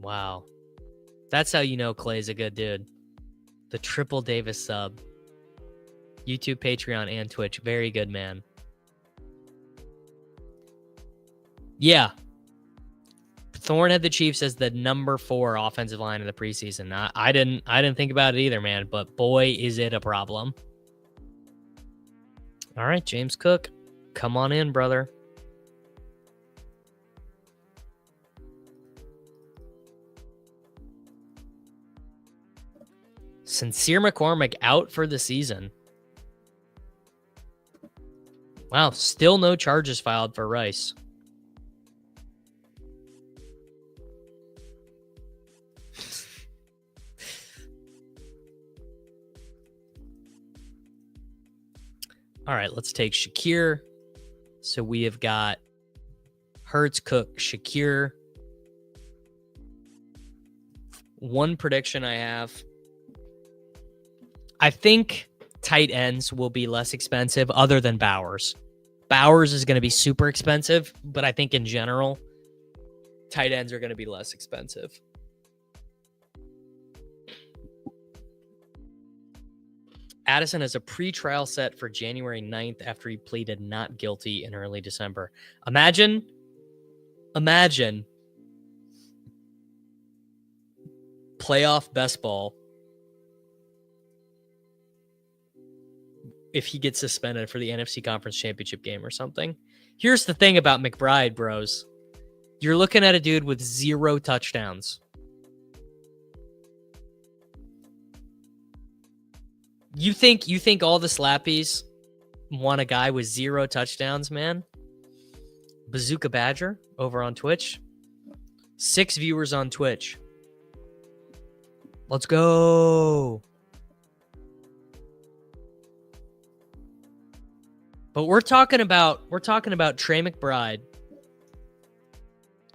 Wow. That's how you know Clay's a good dude. The Triple Davis sub. YouTube, Patreon, and Twitch. Very good, man. Yeah. Thorne had the Chiefs as the number 4 offensive line in the preseason. I didn't think about it either, man. But boy, is it a problem. All right, James Cook. Come on in, brother. Sincere McCormick out for the season. Wow, still no charges filed for Rice. All right, let's take Shakir. So we have got Hurts, Cook, Shakir. One prediction I have. I think tight ends will be less expensive other than Bowers. Bowers is going to be super expensive, but I think in general, tight ends are going to be less expensive. Addison has a pre-trial set for January 9th after he pleaded not guilty in early December. Imagine playoff best ball. if he gets suspended for the NFC Conference Championship game or something. Here's the thing about McBride, bros. You're looking at a dude with 0 touchdowns. You think all the slappies want a guy with 0 touchdowns, man? Bazooka Badger over on Twitch. 6 viewers on Twitch. Let's go. But we're talking about Trey McBride.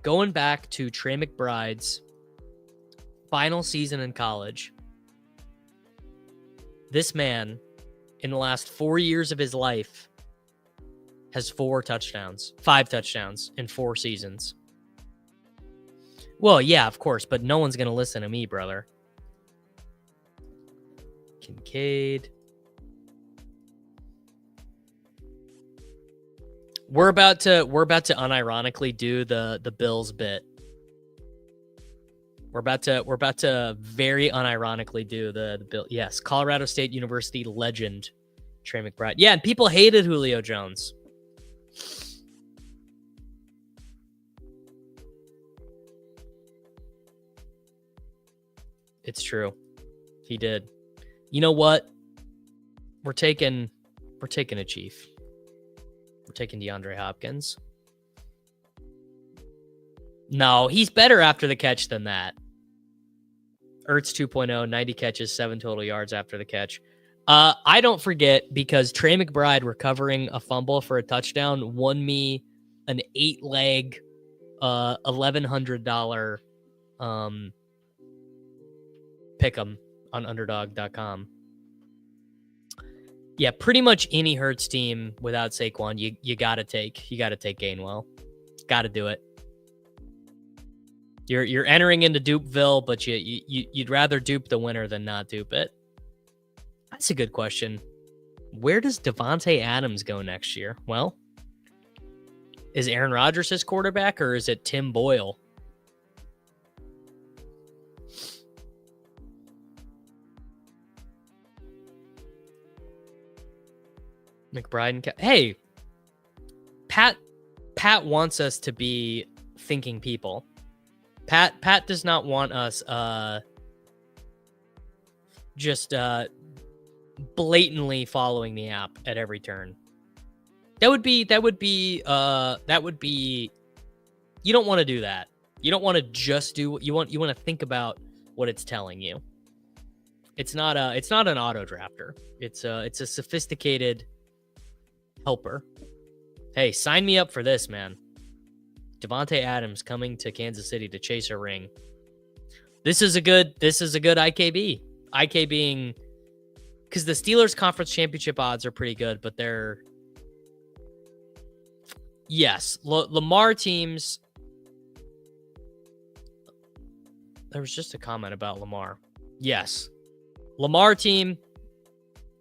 Going back to Trey McBride's final season in college. This man, in the last 4 years of his life, has 5 touchdowns in 4 seasons. Well, yeah, of course, but no one's going to listen to me, brother. Kincaid. We're about to unironically do the Bills bit. We're about to very unironically do the Bill. Yes, Colorado State University legend Trey McBride. Yeah, and people hated Julio Jones. It's true. He did. You know what? We're taking a Chief. We're taking DeAndre Hopkins. No, he's better after the catch than that. Ertz 2.0, 90 catches, 7 total yards after the catch. I don't forget, because Trey McBride recovering a fumble for a touchdown won me an 8-leg $1,100 pick'em on underdog.com. Yeah, pretty much any Hurts team without Saquon, you gotta take Gainwell. Gotta do it. You're entering into Dupeville, but you'd rather dupe the winner than not dupe it. That's a good question. Where does Devontae Adams go next year? Well, is Aaron Rodgers his quarterback, or is it Tim Boyle? McBride and hey, Pat wants us to be thinking people. Pat does not want us just blatantly following the app at every turn. That would be you don't want to do that. You don't want to just do what you want to think about what it's telling you. It's not an auto drafter. It's a sophisticated helper. Hey, sign me up for this, man. Devontae Adams coming to Kansas City to chase a ring. This is a good IKB. IK being, because the Steelers conference championship odds are pretty good, but they're, yes, Lamar teams. There was just a comment about Lamar. Yes. Lamar team,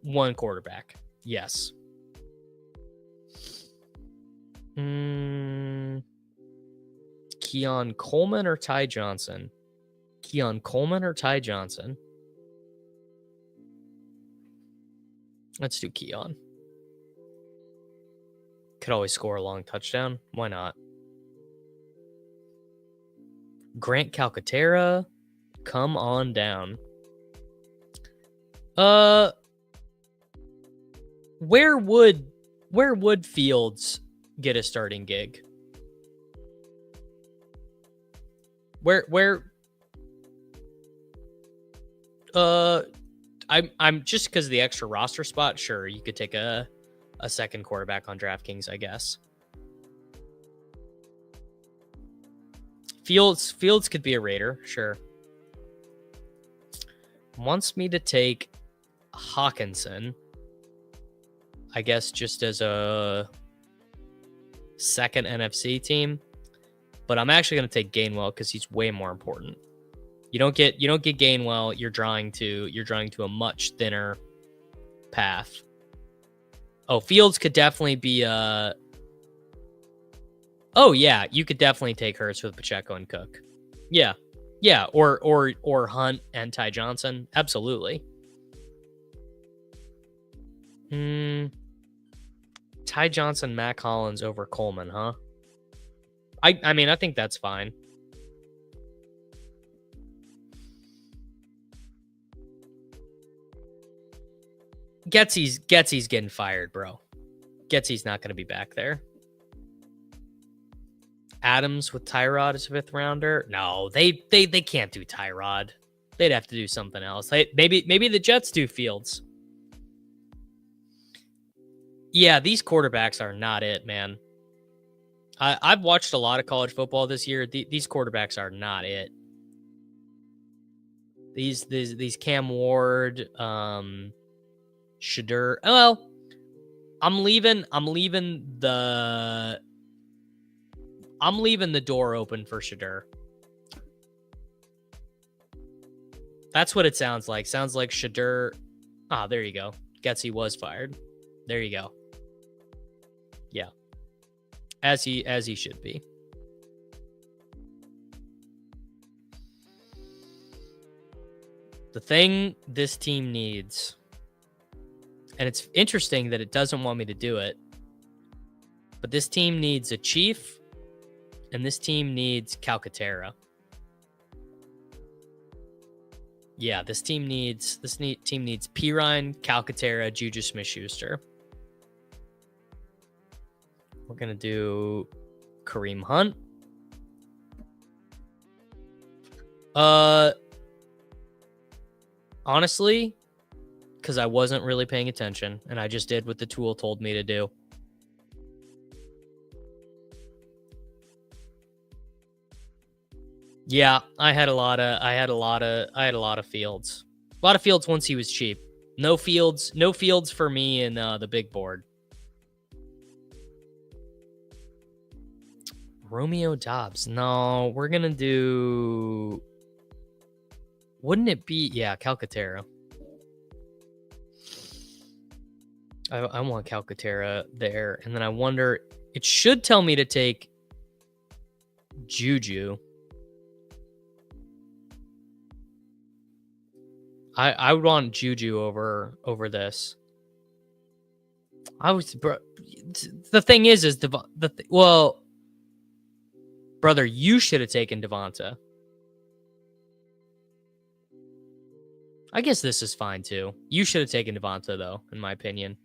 1 quarterback. Yes. Keon Coleman or Ty Johnson? Keon Coleman or Ty Johnson? Let's do Keon. Could always score a long touchdown. Why not? Grant Calcaterra, come on down. Where would Fields get a starting gig? I'm just because of the extra roster spot, sure, you could take a second quarterback on DraftKings, I guess. Fields could be a Raider, sure. Wants me to take Hawkinson, I guess, just as a second NFC team. But I'm actually going to take Gainwell because he's way more important. You don't get Gainwell. You're drawing to a much thinner path. Oh, Fields could definitely be a. Oh yeah, you could definitely take Hurts with Pacheco and Cook. Yeah, or Hunt and Ty Johnson. Absolutely. Ty Johnson, Mac Hollins over Coleman, huh? I mean, I think that's fine. Getsy's getting fired, bro. Getsy's not going to be back there. Adams with Tyrod as a 5th rounder. No, they can't do Tyrod. They'd have to do something else. Maybe the Jets do Fields. Yeah, these quarterbacks are not it, man. I've watched a lot of college football this year. These quarterbacks are not it. These Cam Ward, Shadur. Well, I'm leaving the door open for Shadur. That's what it sounds like. Sounds like Shadur. Ah, there you go. Getsy was fired. There you go. Yeah. As he should be. The thing this team needs, and it's interesting that it doesn't want me to do it, but this team needs a chief, and this team needs Calcaterra. Yeah, this team needs Pirine, Calcaterra, Juju Smith-Schuster. We're gonna do Kareem Hunt. Honestly, because I wasn't really paying attention, and I just did what the tool told me to do. Yeah, I had a lot of Fields. A lot of Fields once he was cheap. No Fields for me in the big board. Romeo Dobbs. No, we're gonna do. Wouldn't it be? Yeah, Calcaterra. I want Calcaterra there, and then I wonder. It should tell me to take Juju. I would want Juju over this. The thing is well, brother, you should have taken Devonta. I guess this is fine too. You should have taken Devonta though, in my opinion.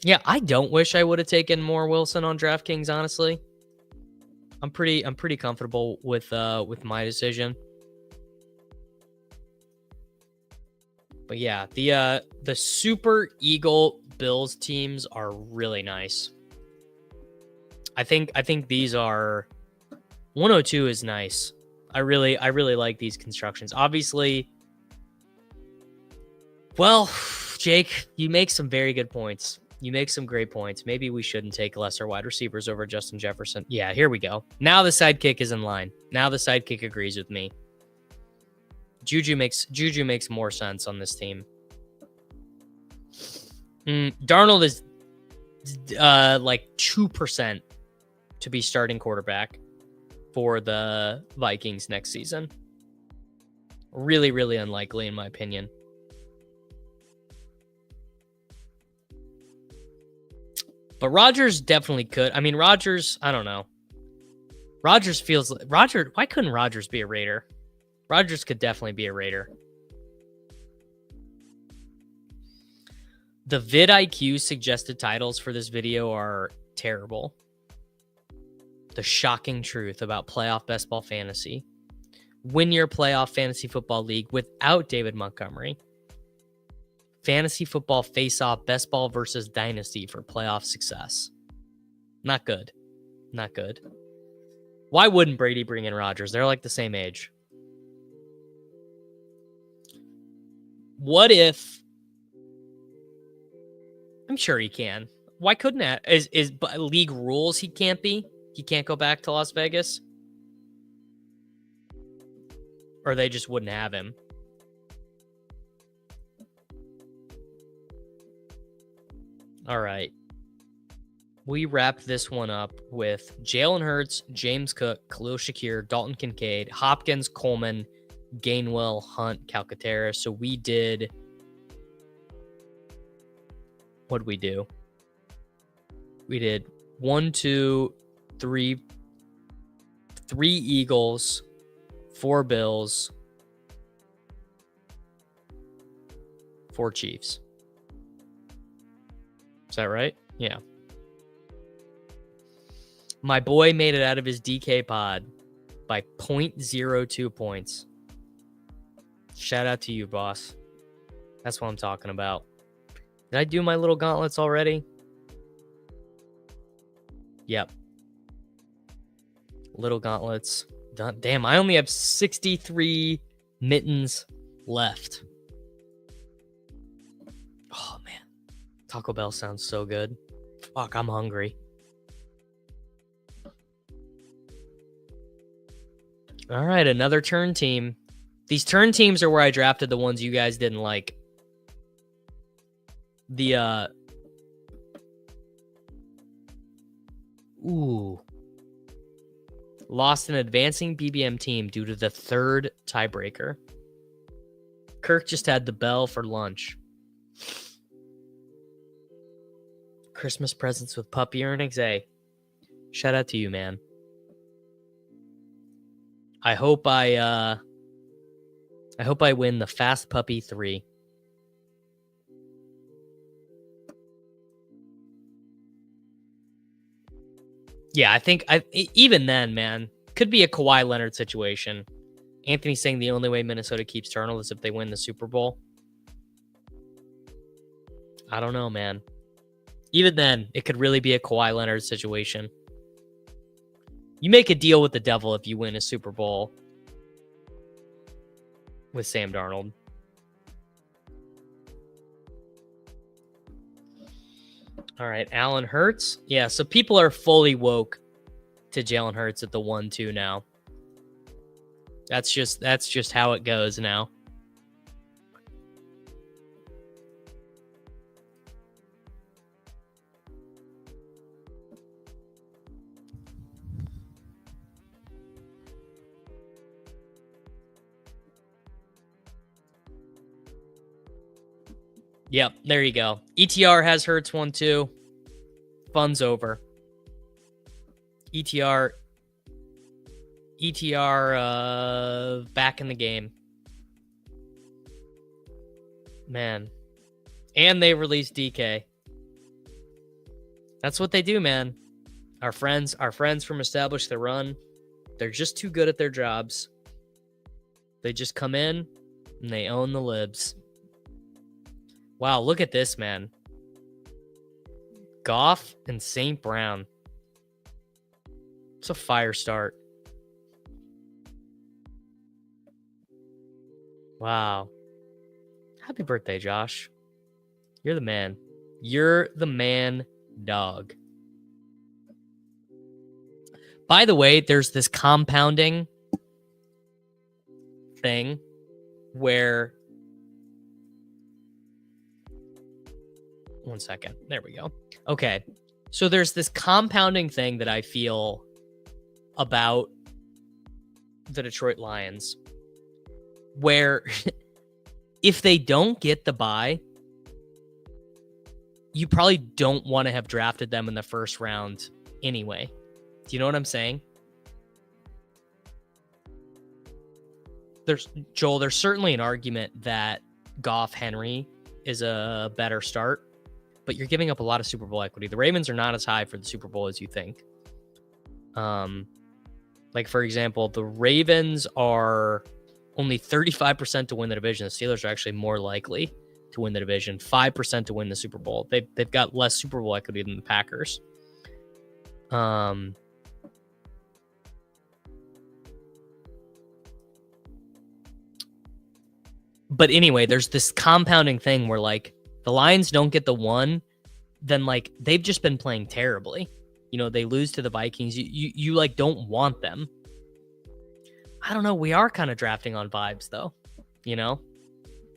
Yeah, I don't wish I would have taken more Wilson on DraftKings, honestly. I'm pretty comfortable with my decision. But yeah, the Super Eagle Bills teams are really nice. I think these are 102 is nice. I really like these constructions. Obviously, well, Jake, you make some very good points. You make some great points. Maybe we shouldn't take lesser wide receivers over Justin Jefferson. Yeah, here we go. Now the Sidekick is in line. Now the Sidekick agrees with me. Juju makes more sense on this team. Darnold is like 2% to be starting quarterback for the Vikings next season. Really, really unlikely in my opinion. But Rodgers definitely could. I mean, Rodgers, I don't know. Rodgers feels like why couldn't Rodgers be a Raider? Rodgers could definitely be a Raider. The vidIQ suggested titles for this video are terrible. The shocking truth about playoff best ball fantasy. Win your playoff fantasy football league without David Montgomery. Fantasy football face-off best ball versus dynasty for playoff success. Not good. Not good. Why wouldn't Brady bring in Rodgers? They're like the same age. What if? I'm sure he can. Why couldn't that? Is league rules he can't be? He can't go back to Las Vegas? Or they just wouldn't have him? All right. We wrap this one up with Jalen Hurts, James Cook, Khalil Shakir, Dalton Kincaid, Hopkins, Coleman, Gainwell, Hunt, Calcaterra. So we did What'd we do? We did 1, 2, 3 Eagles, 4 Bills, 4 Chiefs. Is that right? Yeah. My boy made it out of his DK pod by 0.02 points. Shout out to you, boss. That's what I'm talking about. Did I do my little gauntlets already? Yep. Little gauntlets. Done. Damn, I only have 63 mittens left. Oh, man. Taco Bell sounds so good. Fuck, I'm hungry. All right, another turn team. These turn teams are where I drafted the ones you guys didn't like. Lost an advancing BBM team due to the 3rd tiebreaker. Kirk just had the bell for lunch. Christmas presents with puppy earnings. Hey, shout out to you, man. I hope I win the Fast Puppy 3. Yeah, I think even then, man, could be a Kawhi Leonard situation. Anthony's saying the only way Minnesota keeps Darnold is if they win the Super Bowl. I don't know, man. Even then, it could really be a Kawhi Leonard situation. You make a deal with the devil if you win a Super Bowl with Sam Darnold. All right, Jalen Hurts. Yeah, so people are fully woke to Jalen Hurts at the 1-2 now. That's just how it goes now. Yep, there you go. ETR has Hurts 1-2. Fun's over. ETR back in the game. Man. And they released DK. That's what they do, man. Our friends from Establish the Run, they're just too good at their jobs. They just come in and they own the libs. Wow, look at this, man. Goff and St. Brown. It's a fire start. Wow. Happy birthday, Josh. You're the man. You're the man, dog. By the way, there's this compounding thing where... One second. There we go. Okay. So there's this compounding thing that I feel about the Detroit Lions where if they don't get the bye, you probably don't want to have drafted them in the first round anyway. Do you know what I'm saying? There's certainly an argument that Goff Henry is a better start, but you're giving up a lot of Super Bowl equity. The Ravens are not as high for the Super Bowl as you think. Like, for example, the Ravens are only 35% to win the division. The Steelers are actually more likely to win the division, 5% to win the Super Bowl. They've got less Super Bowl equity than the Packers. But anyway, there's this compounding thing where, like, the Lions don't get the one, then, like, they've just been playing terribly. You know, they lose to the Vikings. You like, don't want them. I don't know. We are kind of drafting on vibes, though. You know?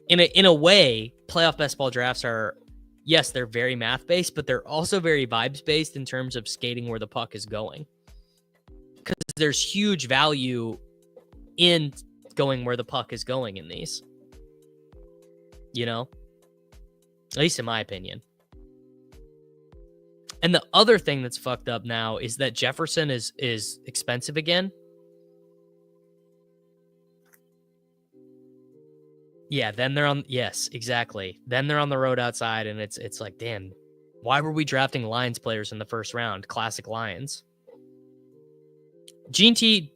In a way, playoff best ball drafts are, yes, they're very math-based, but they're also very vibes-based in terms of skating where the puck is going. Because there's huge value in going where the puck is going in these. You know? At least in my opinion. And the other thing that's fucked up now is that Jefferson is expensive again. Yeah, then they're on. Yes, exactly. Then they're on the road outside, and it's like, damn, why were we drafting Lions players in the first round? Classic Lions. Gene T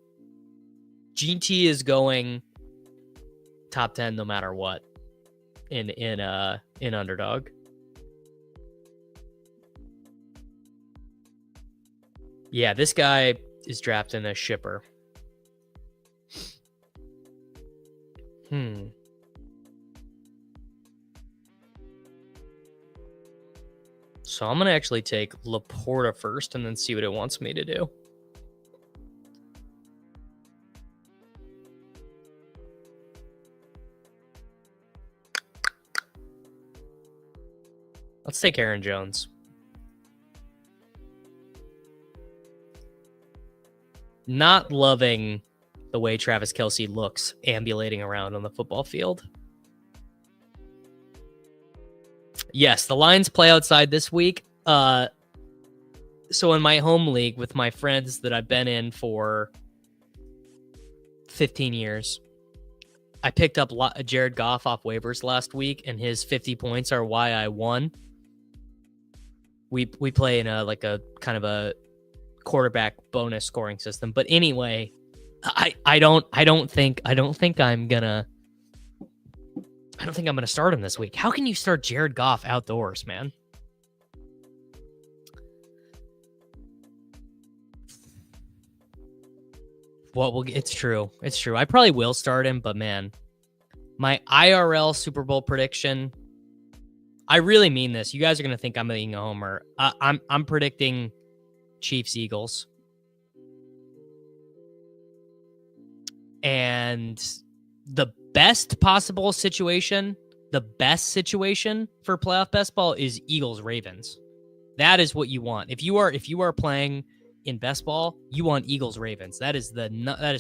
is going top 10 no matter what in Underdog. Yeah, this guy is drafting a shipper. So I'm going to actually take Laporta first and then see what it wants me to do. Let's take Aaron Jones. Not loving the way Travis Kelce looks ambulating around on the football field. Yes, the Lions play outside this week. So in my home league with my friends that I've been in for 15 years, I picked up Jared Goff off waivers last week, and his 50 points are why I won. We play in a kind of a quarterback bonus scoring system. But anyway, I don't think I'm gonna start him this week. How can you start Jared Goff outdoors, man? It's true. I probably will start him, but man, my IRL Super Bowl prediction, I really mean this. You guys are gonna think I'm being a homer. I'm predicting Chiefs Eagles. And the best possible situation, the best situation for playoff best ball is Eagles Ravens. That is what you want. If you are playing in best ball, you want Eagles Ravens. That is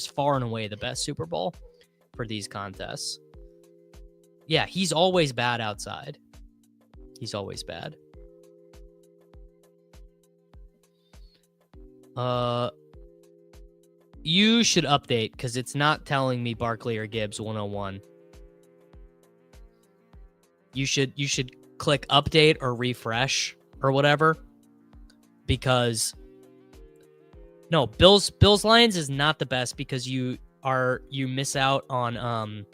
far and away the best Super Bowl for these contests. Yeah, he's always bad outside. He's always bad. You should update because it's not telling me Barkley or Gibbs 101. You should click update or refresh or whatever, because no, Bills Lions is not the best because you miss out on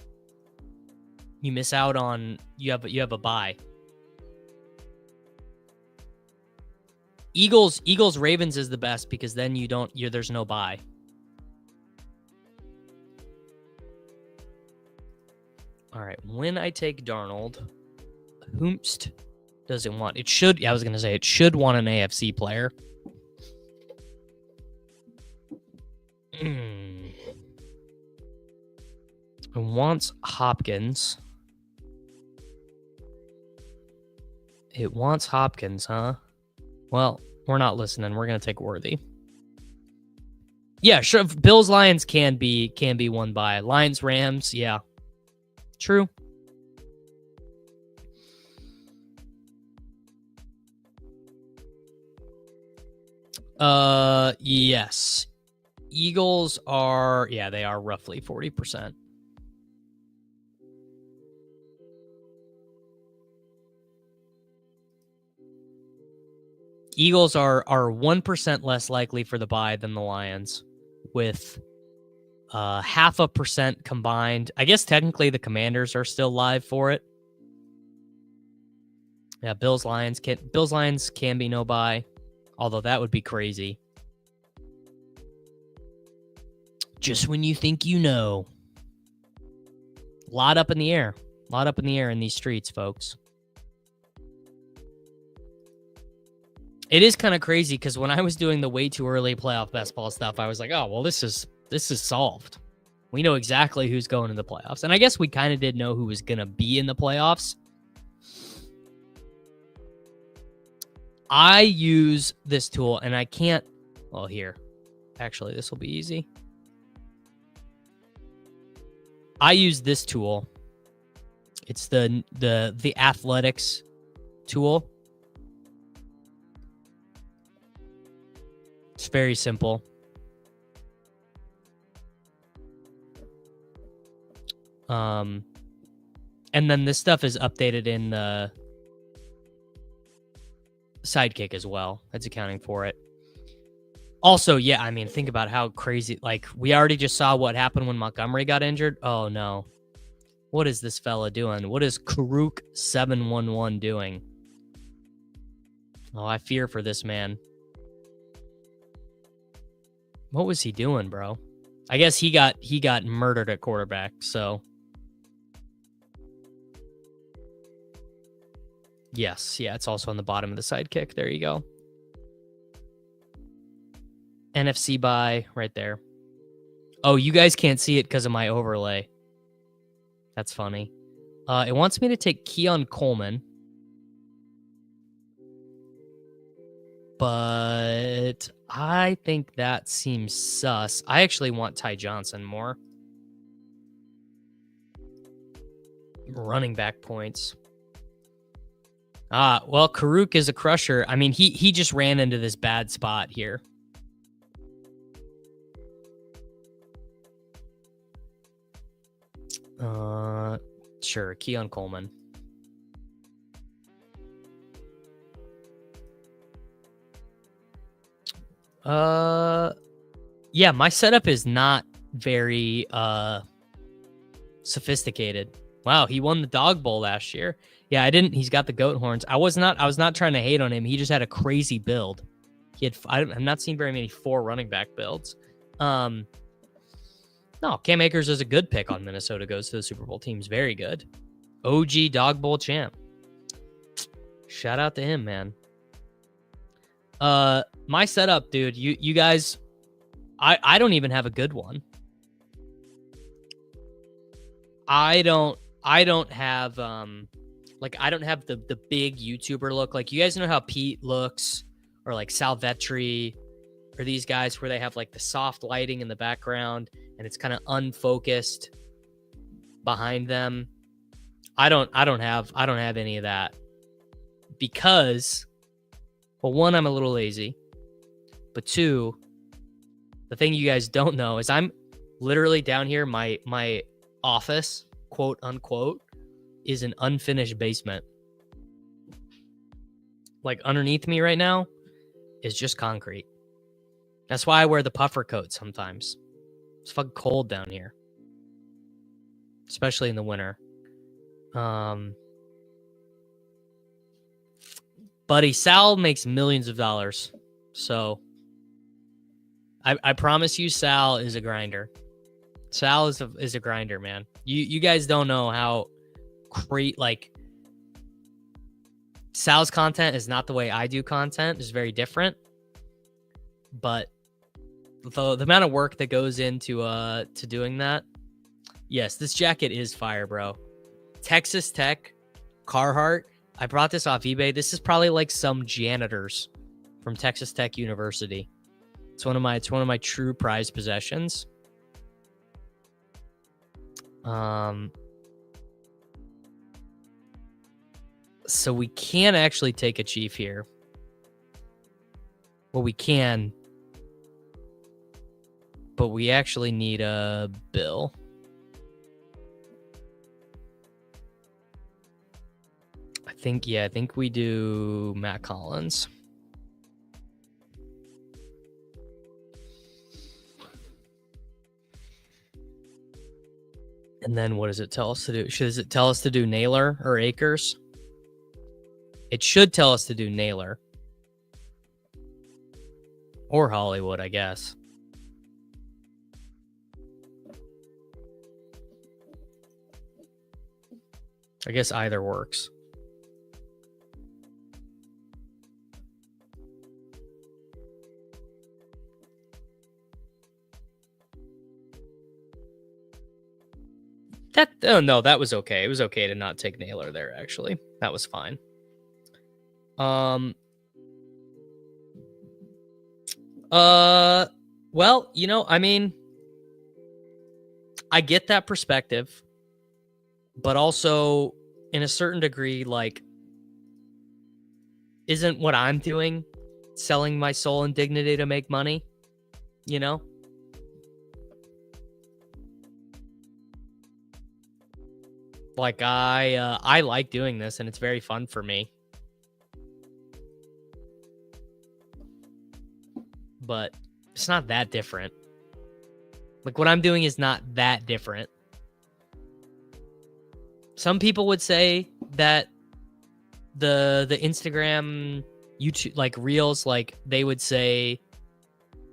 you have a bye. Eagles Ravens is the best because then there's no bye. All right, when I take Darnold, Hoomst doesn't want it. I was gonna say it should want an AFC player. It wants Hopkins. It wants Hopkins, huh? Well, we're not listening. We're gonna take Worthy. Yeah, sure. Bills Lions can be won by Lions Rams. Yeah, true. Yes. Eagles are, they are roughly 40%. Eagles are 1% less likely for the bye than the Lions, with 0.5% combined. I guess technically the Commanders are still live for it. Yeah, Bills Lions can be no bye, although that would be crazy. Just when you think you know. A lot up in the air. A lot up in the air in these streets, folks. It is kind of crazy because when I was doing the way too early playoff best ball stuff, I was like, oh, well, this is solved. We know exactly who's going in the playoffs. And I guess we kind of did know who was going to be in the playoffs. I use this tool and I can't, well, here. Actually, this will be easy. I use this tool. It's the athletics tool. It's very simple. And then this stuff is updated in the Sidekick as well. That's accounting for it. Also, yeah, I mean, think about how crazy, like, we already just saw what happened when Montgomery got injured. Oh, no. What is this fella doing? What is Karuk 711 doing? Oh, I fear for this man. What was he doing, bro? I guess he got murdered at quarterback, so. Yes, yeah, it's also on the bottom of the Sidekick. There you go. NFC bye right there. Oh, you guys can't see it because of my overlay. That's funny. It wants me to take Keon Coleman. But I think that seems sus. I actually want Ty Johnson more. Running back points. Well, Karuk is a crusher. I mean, he just ran into this bad spot here. Sure, Keon Coleman. Yeah, my setup is not very sophisticated. Wow, he won the Dog Bowl last year. Yeah, he's got the goat horns. I was not trying to hate on him. He just had a crazy build. I've not seen very many 4 running back builds. No, Cam Akers is a good pick on Minnesota goes to the Super Bowl teams. Very good. OG Dog Bowl champ. Shout out to him, man. My setup, dude, you guys, I don't even have a good one. I don't have I don't have the big YouTuber look. Like, you guys know how Pete looks, or like Sal Vetri, or these guys where they have like the soft lighting in the background and it's kind of unfocused behind them. I don't have any of that, because, well, one, I'm a little lazy, but 2, the thing you guys don't know is I'm literally down here. My office, quote unquote, is an unfinished basement. Like, underneath me right now is just concrete. That's why I wear the puffer coat sometimes. It's fucking cold down here, especially in the winter. Buddy, Sal makes millions of dollars, so I promise you, Sal is a grinder. Sal is a grinder, man. You guys don't know how great, like, Sal's content is not the way I do content. It's very different, but the amount of work that goes into to doing that. Yes, this jacket is fire, bro. Texas Tech Carhartt. I brought this off eBay. This is probably like some janitors from Texas Tech University. It's one of my true prized possessions. So we can actually take a Chief here. Well, we can, but we actually need a Bill. I think we do Matt Collins. And then what does it tell us to do? Does it tell us to do Naylor or Akers? It should tell us to do Naylor. Or Hollywood, I guess. I guess either works. No, that was okay. It was okay to not take Naylor there, actually. That was fine. Well, I mean, I get that perspective, but also in a certain degree, like, isn't what I'm doing selling my soul and dignity to make money, you know? Like I like doing this and it's very fun for me. But it's not that different. Like what I'm doing is not that different. Some people would say that the Instagram, YouTube, like Reels, like they would say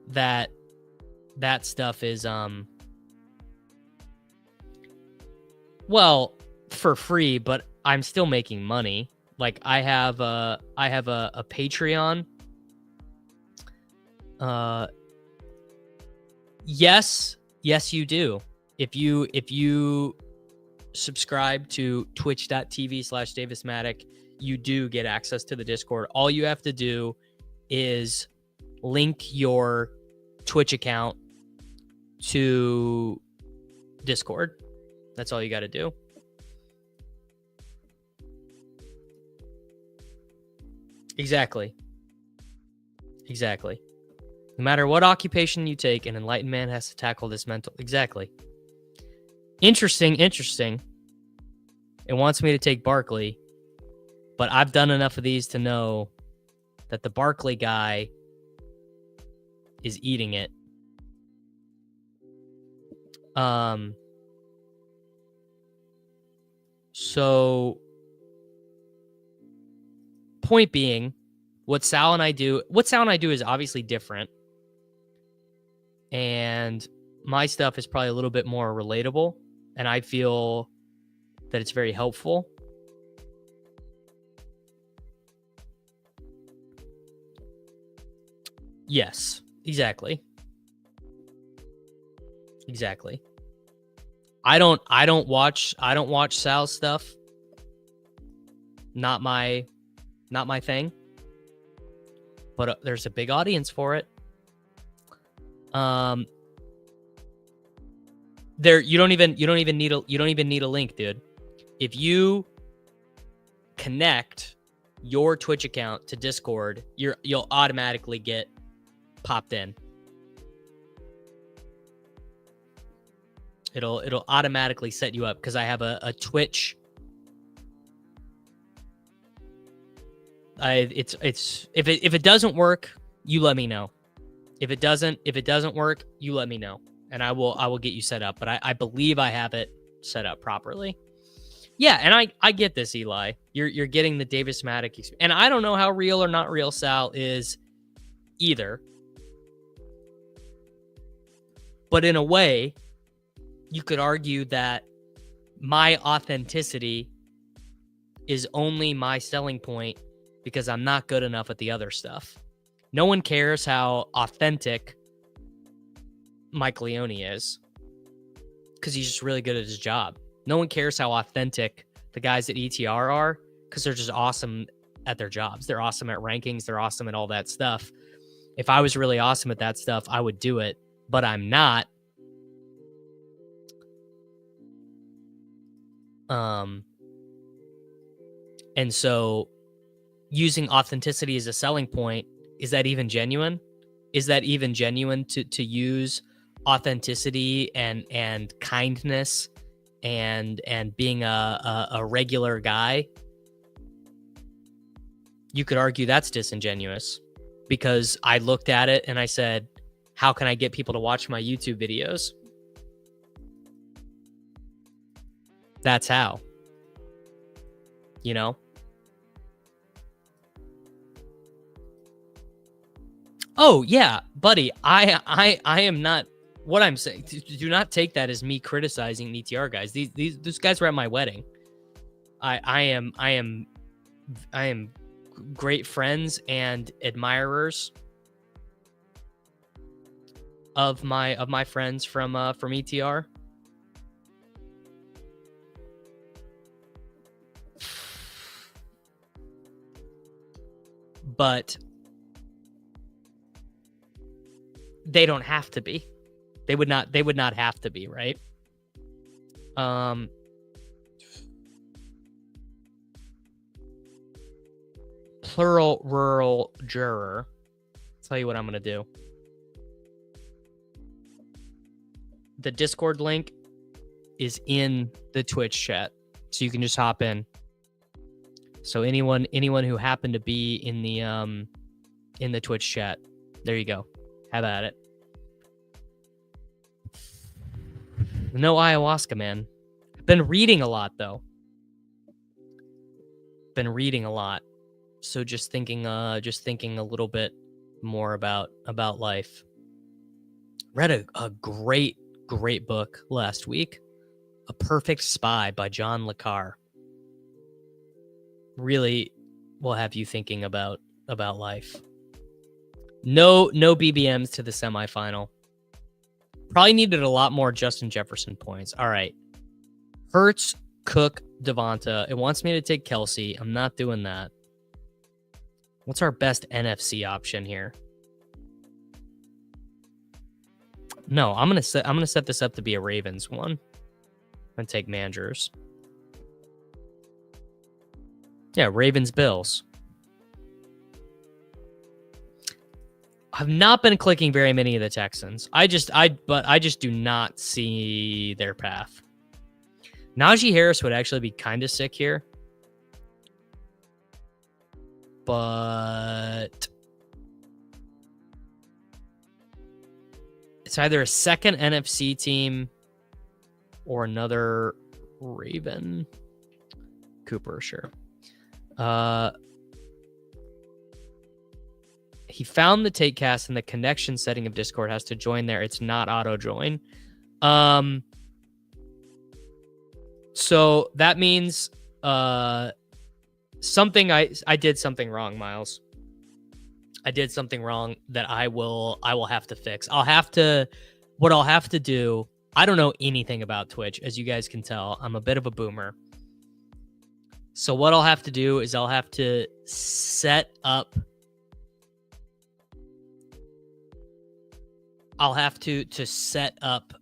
that that stuff is well, for free, but I'm still making money. Like I have a Patreon. Yes, you do. If you subscribe to twitch.tv/Davis Mattek, you do get access to the Discord. All you have to do is link your Twitch account to Discord. That's all you got to do. Exactly. No matter what occupation you take, an enlightened man has to tackle this mental. Exactly. Interesting. It wants me to take Barkley, but I've done enough of these to know that the Barkley guy is eating it. So point being, what Sal and I do is obviously different. And my stuff is probably a little bit more relatable, and I feel that it's very helpful. Yes, exactly. I don't watch Sal's stuff. Not my thing. But there's a big audience for it. You don't even need a link, dude. If you connect your Twitch account to Discord, you'll automatically get popped in. It'll automatically set you up because I have a Twitch. If it doesn't work, you let me know. If it doesn't work, you let me know, and I will get you set up. But I believe I have it set up properly. Yeah, and I get this, Eli. You're getting the Davis Mattek experience, and I don't know how real or not real Sal is either. But in a way, you could argue that my authenticity is only my selling point because I'm not good enough at the other stuff. No one cares how authentic Mike Leone is because he's just really good at his job. No one cares how authentic the guys at ETR are because they're just awesome at their jobs. They're awesome at rankings. They're awesome at all that stuff. If I was really awesome at that stuff, I would do it, but I'm not. And so using authenticity as a selling point, is that even genuine? Is that even genuine to use authenticity and kindness and being a regular guy? You could argue that's disingenuous because I looked at it and I said, how can I get people to watch my YouTube videos? That's how. You know? Oh, yeah, buddy. I am not what I'm saying. Do not take that as me criticizing ETR guys. These guys were at my wedding. I am great friends and admirers of my friends from ETR. But they don't have to be. They would not have to be, right? Plural rural juror. tell you what I'm going to do. The Discord link is in the Twitch chat, so you can just hop in. So anyone who happened to be in the Twitch chat, there you go. Have at it. No ayahuasca, man. I've been reading a lot though. So just thinking a little bit more about life. Read a great book last week, A Perfect Spy by John le Carre. Really will have you thinking about life. No BBMs to the semifinal. Probably needed a lot more Justin Jefferson points. All right. Hurts, Cook, Devonta. It wants me to take Kelsey. I'm not doing that. What's our best NFC option here? No, I'm gonna set this up to be a Ravens one. I'm gonna take Manders. Yeah, Ravens Bills. I've not been clicking very many of the Texans. I just do not see their path. Najee Harris would actually be kind of sick here. But it's either a second NFC team or another Raven. Cooper, sure. He found the Takecast in the connection setting of Discord, has to join there. It's not auto join. So that means something I did something wrong, Miles. I did something wrong that I will have to fix. What I'll have to do, I don't know anything about Twitch, as you guys can tell. I'm a bit of a boomer. So what I'll have to do is I'll have to set up set up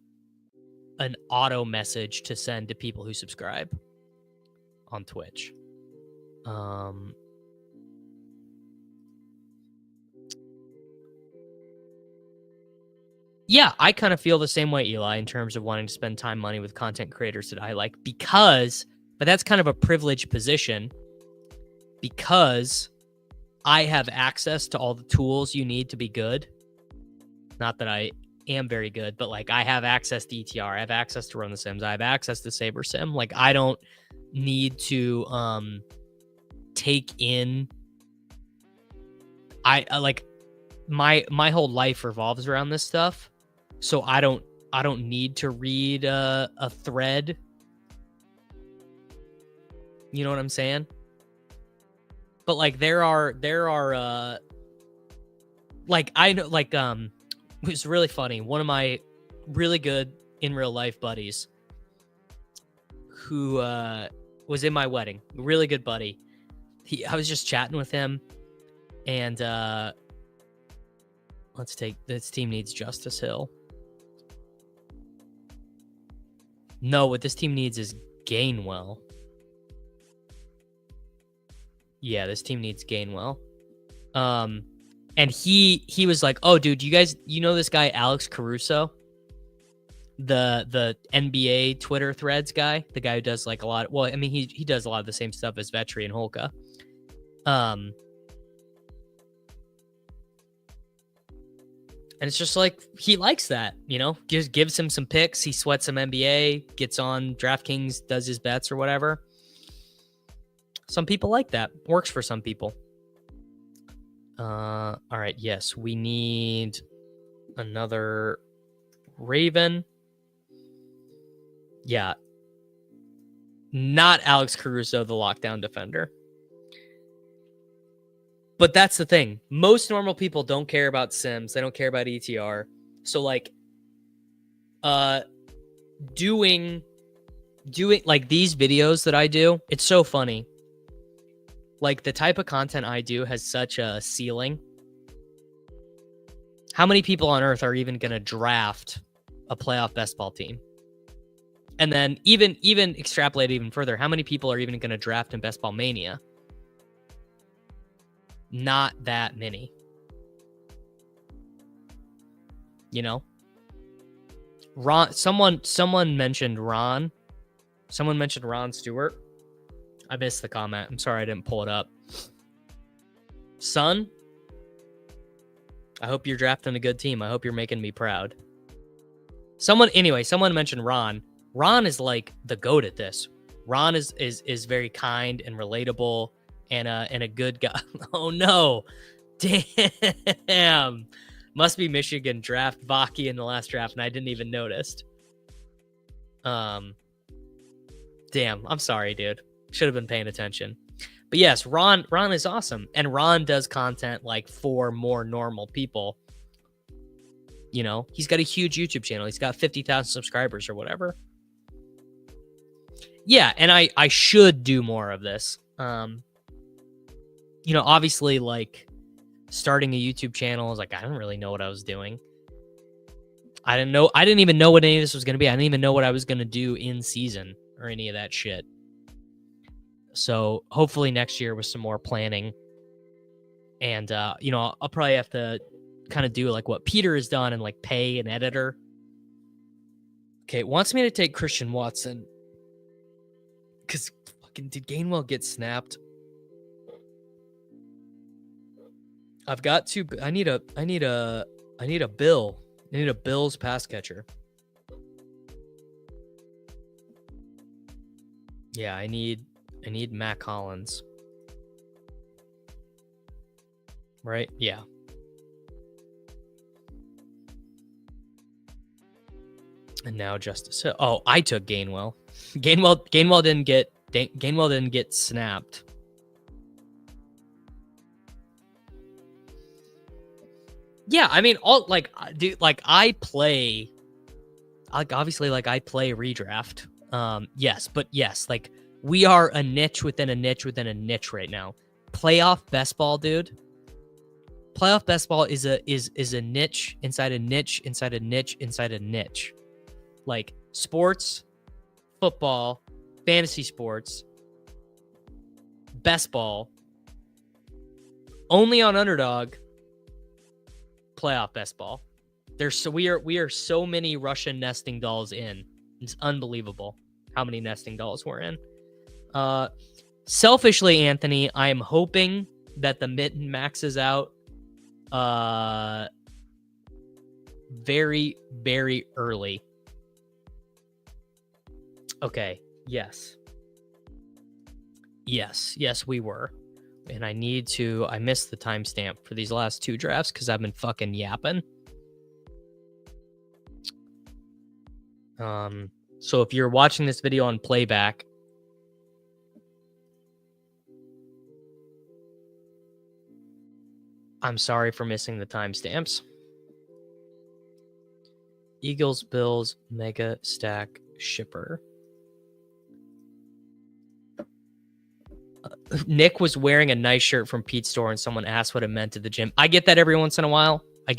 an auto message to send to people who subscribe on Twitch. Yeah, I kind of feel the same way, Eli, in terms of wanting to spend time, money with content creators that I like but that's kind of a privileged position because I have access to all the tools you need to be good. Not that I am very good, but like I have access to ETR, I have access to Run the Sims, I have access to Saber Sim. Like I don't need to take in. I like my whole life revolves around this stuff, so I don't need to read a thread. You know what I'm saying? But like there are like I know like it was really funny. One of my really good in real life buddies who was in my wedding, really good buddy. I was just chatting with him, and let's take this team needs Justice Hill. No, what this team needs is Gainwell. Yeah, this team needs Gainwell. And he was like, "Oh, dude, you know this guy Alex Caruso, the NBA Twitter threads guy, the guy who does like a lot. Well, I mean, he does a lot of the same stuff as Vetri and Holka. And it's just like he likes that, you know, gives him some picks. He sweats some NBA, gets on DraftKings, does his bets or whatever. Some people like that. Works for some people. All right. Yes, we need another Raven. Yeah. Not Alex Caruso, the lockdown defender. But that's the thing. Most normal people don't care about Sims. They don't care about ETR. So like, doing like these videos that I do, it's so funny. Like the type of content I do has such a ceiling. How many people on earth are even going to draft a playoff best ball team? And then even extrapolate even further, how many people are even going to draft in Best Ball Mania? Not that many. You know, Ron. Someone mentioned Ron. Someone mentioned Ron Stewart. I missed the comment. I'm sorry I didn't pull it up. Son, I hope you're drafting a good team. I hope you're making me proud. Someone mentioned Ron. Ron is like the GOAT at this. Ron is very kind and relatable and a good guy. Oh no. Damn. Must be Michigan draft Vaki in the last draft, and I didn't even notice. Damn, I'm sorry, dude. Should have been paying attention. But yes, Ron is awesome. And Ron does content like for more normal people. You know, he's got a huge YouTube channel. He's got 50,000 subscribers or whatever. Yeah, and I should do more of this. You know, obviously, like, starting a YouTube channel is like, I didn't really know what I was doing. I didn't even know what any of this was going to be. I didn't even know what I was going to do in season or any of that shit. So hopefully next year with some more planning. And, you know, I'll probably have to kind of do like what Peter has done and like pay an editor. Okay, it wants me to take Christian Watson. Because fucking did Gainwell get snapped? I've got to. I need a Bill. I need a Bills pass catcher. Yeah, I need Matt Collins. Right? Yeah. And now Justice Hill. Oh, I took Gainwell. Gainwell didn't get snapped. Yeah, I mean, I play, like, obviously, like, I play redraft. Yes, but yes, like, we are a niche within a niche within a niche right now. Playoff best ball, dude. Playoff best ball is a niche inside a niche inside a niche inside a niche. Like, sports, football, fantasy sports, best ball, only on Underdog. Playoff best ball. We are so many Russian nesting dolls in. It's unbelievable how many nesting dolls we're in. Selfishly, Anthony, I am hoping that the mitten maxes out very, very early. Okay, yes, we were. And I missed the timestamp for these last two drafts because I've been fucking yapping. So if you're watching this video on playback, I'm sorry for missing the timestamps. Eagles, Bills, Mega Stack Shipper. Nick was wearing a nice shirt from Pete's store and someone asked what it meant to the gym. I get that every once in a while. I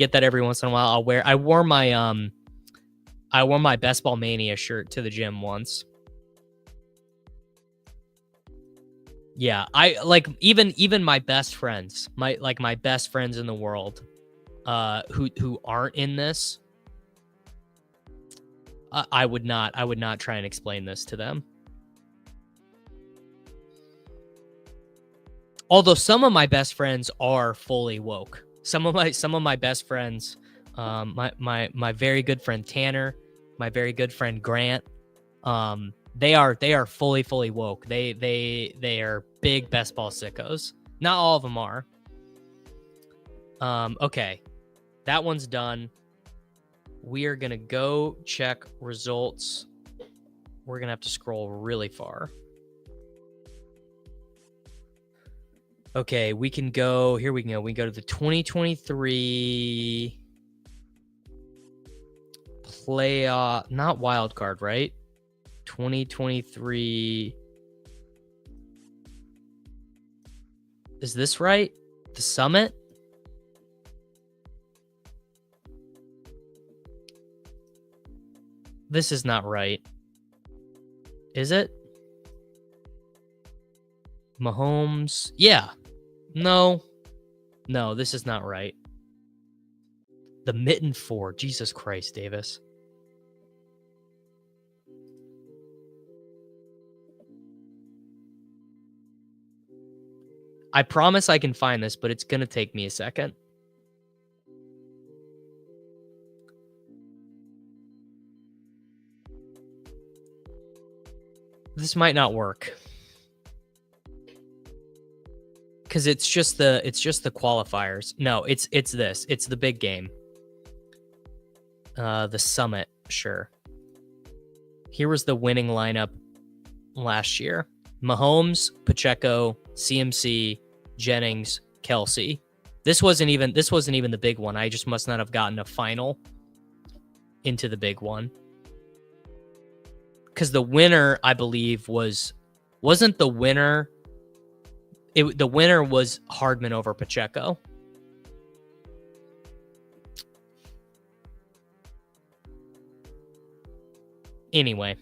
wore my Best Ball Mania shirt to the gym once. Yeah, I like even my best friends, my best friends in the world, who aren't in this. I would not try and explain this to them. Although some of my best friends are fully woke. Some of my best friends, my very good friend Tanner, my very good friend Grant, they are fully woke. They are big best ball sickos. Not all of them are. Okay, that one's done. We are gonna go check results. We're gonna have to scroll really far. Okay, we can go. Here we can go. We can go to the 2023 playoff, not wild card, right? 2023. Is this right? The summit? This is not right. Is it? Mahomes. Yeah. No, this is not right. The mitten 4. Jesus Christ, Davis. I promise I can find this, but it's going to take me a second. This might not work. Cuz it's just the qualifiers. No, it's this. It's the big game. The summit, sure. Here was the winning lineup last year. Mahomes, Pacheco, CMC, Jennings, Kelsey. This wasn't even the big one. I just must not have gotten a final into the big one. Because the winner, I believe, wasn't the winner. The winner was Hardman over Pacheco. Anyway.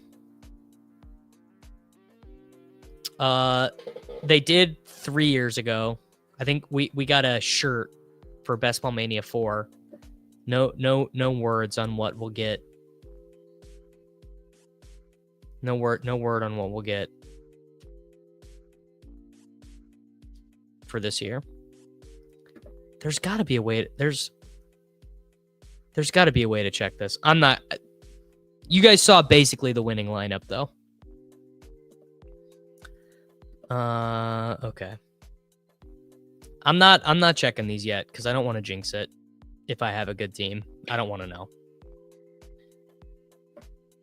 They did 3 years ago. I think we got a shirt for Best Ball Mania 4. No words on what we'll get. No word on what we'll get for this year. There's got to be a way. There's got to be a way to check this. I'm not. You guys saw basically the winning lineup though. Okay. I'm not checking these yet because I don't want to jinx it. If I have a good team, I don't want to know.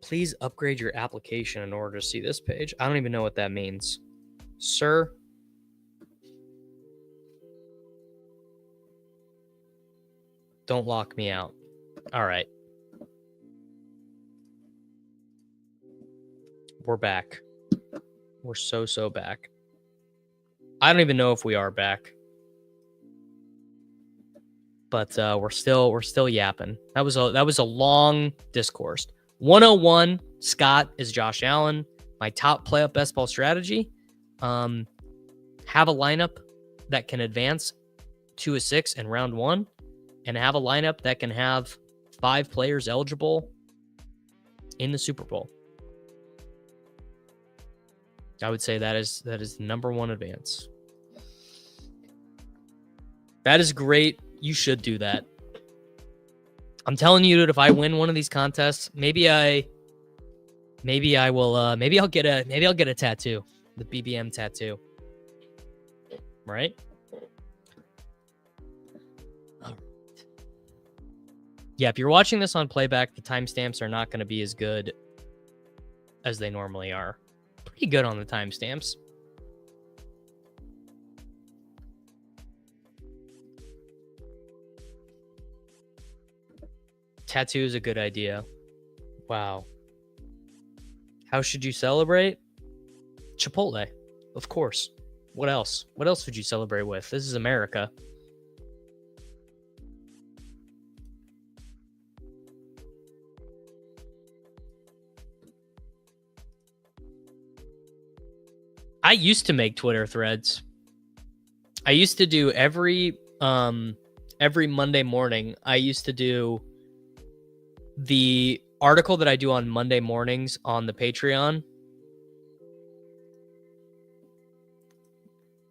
Please upgrade your application in order to see this page. I don't even know what that means. Sir? Don't lock me out. All right. We're back. We're so back. I don't even know if we are back. But we're still yapping. That was a long discourse. 101, Scott is Josh Allen. My top play up best ball strategy. Have a lineup that can advance 2-6 in round 1, and have a lineup that can have 5 players eligible in the Super Bowl. I would say that is the number 1 advance. That is great. You should do that. I'm telling you that if I win one of these contests, maybe I'll get a tattoo, the BBM tattoo. Right? Yeah, if you're watching this on playback, the timestamps are not going to be as good as they normally are. Pretty good on the timestamps. Tattoo is a good idea. Wow. How should you celebrate? Chipotle, of course. What else? What else would you celebrate with? This is America. I used to make Twitter threads. I used to do every Monday morning. I used to do the article that I do on Monday mornings on the Patreon.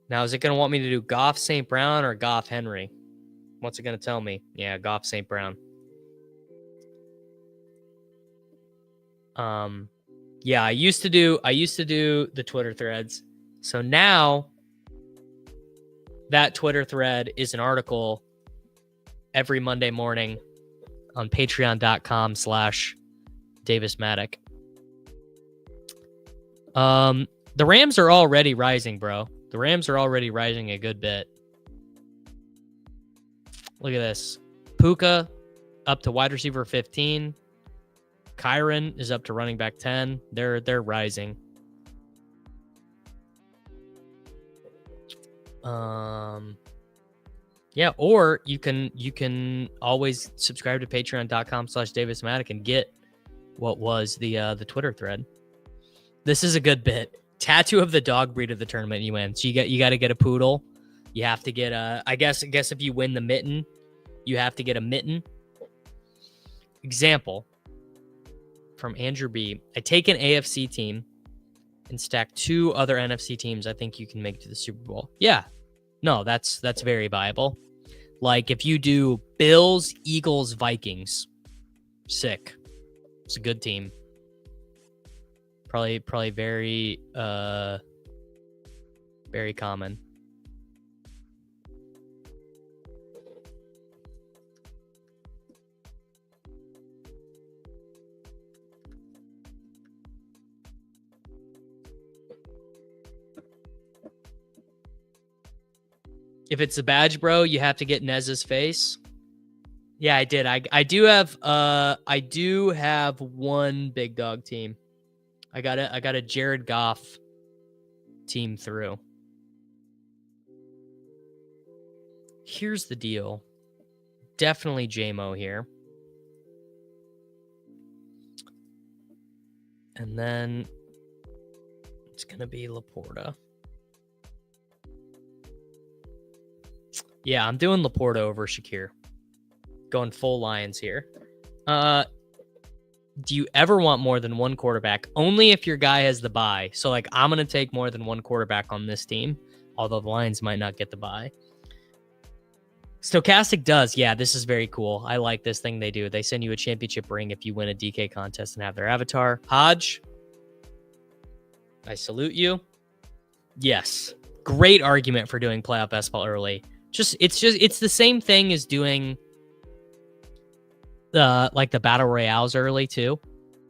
Now, is it going to want me to do Goff St. Brown or Goff Henry? What's it going to tell me? Yeah, Goff St. Brown. Yeah, I used to do the Twitter threads. So now that Twitter thread is an article every Monday morning on patreon.com/Davis Mattek. The Rams are already rising, bro. The Rams are already rising a good bit. Look at this. Puka up to wide receiver 15. Kyron is up to running back 10. They're rising. Yeah, or you can always subscribe to patreon.com/Davis Mattek and get what was the Twitter thread. This is a good bit. Tattoo of the dog breed of the tournament you win. So you got to get a poodle. You have to get a I guess if you win the mitten, you have to get a mitten. example from Andrew B. I take an AFC team and stack 2 other NFC teams I think you can make it to the Super Bowl. Yeah. No, that's very viable. Like if you do Bills, Eagles, Vikings, sick. It's a good team. Probably very very common. If it's a badge, bro, you have to get Nez's face. Yeah, I did. I do have one big dog team. I got a Jared Goff team through. Here's the deal. Definitely JMO here. And then it's going to be Laporta. Yeah, I'm doing Laporta over Shakir. Going full Lions here. Do you ever want more than one quarterback? Only if your guy has the bye. So, like, I'm going to take more than one quarterback on this team, although the Lions might not get the bye. Stochastic does. Yeah, this is very cool. I like this thing they do. They send you a championship ring if you win a DK contest and have their avatar. Hodge, I salute you. Yes. Great argument for doing playoff best ball early. It's the same thing as doing like the battle royales early too.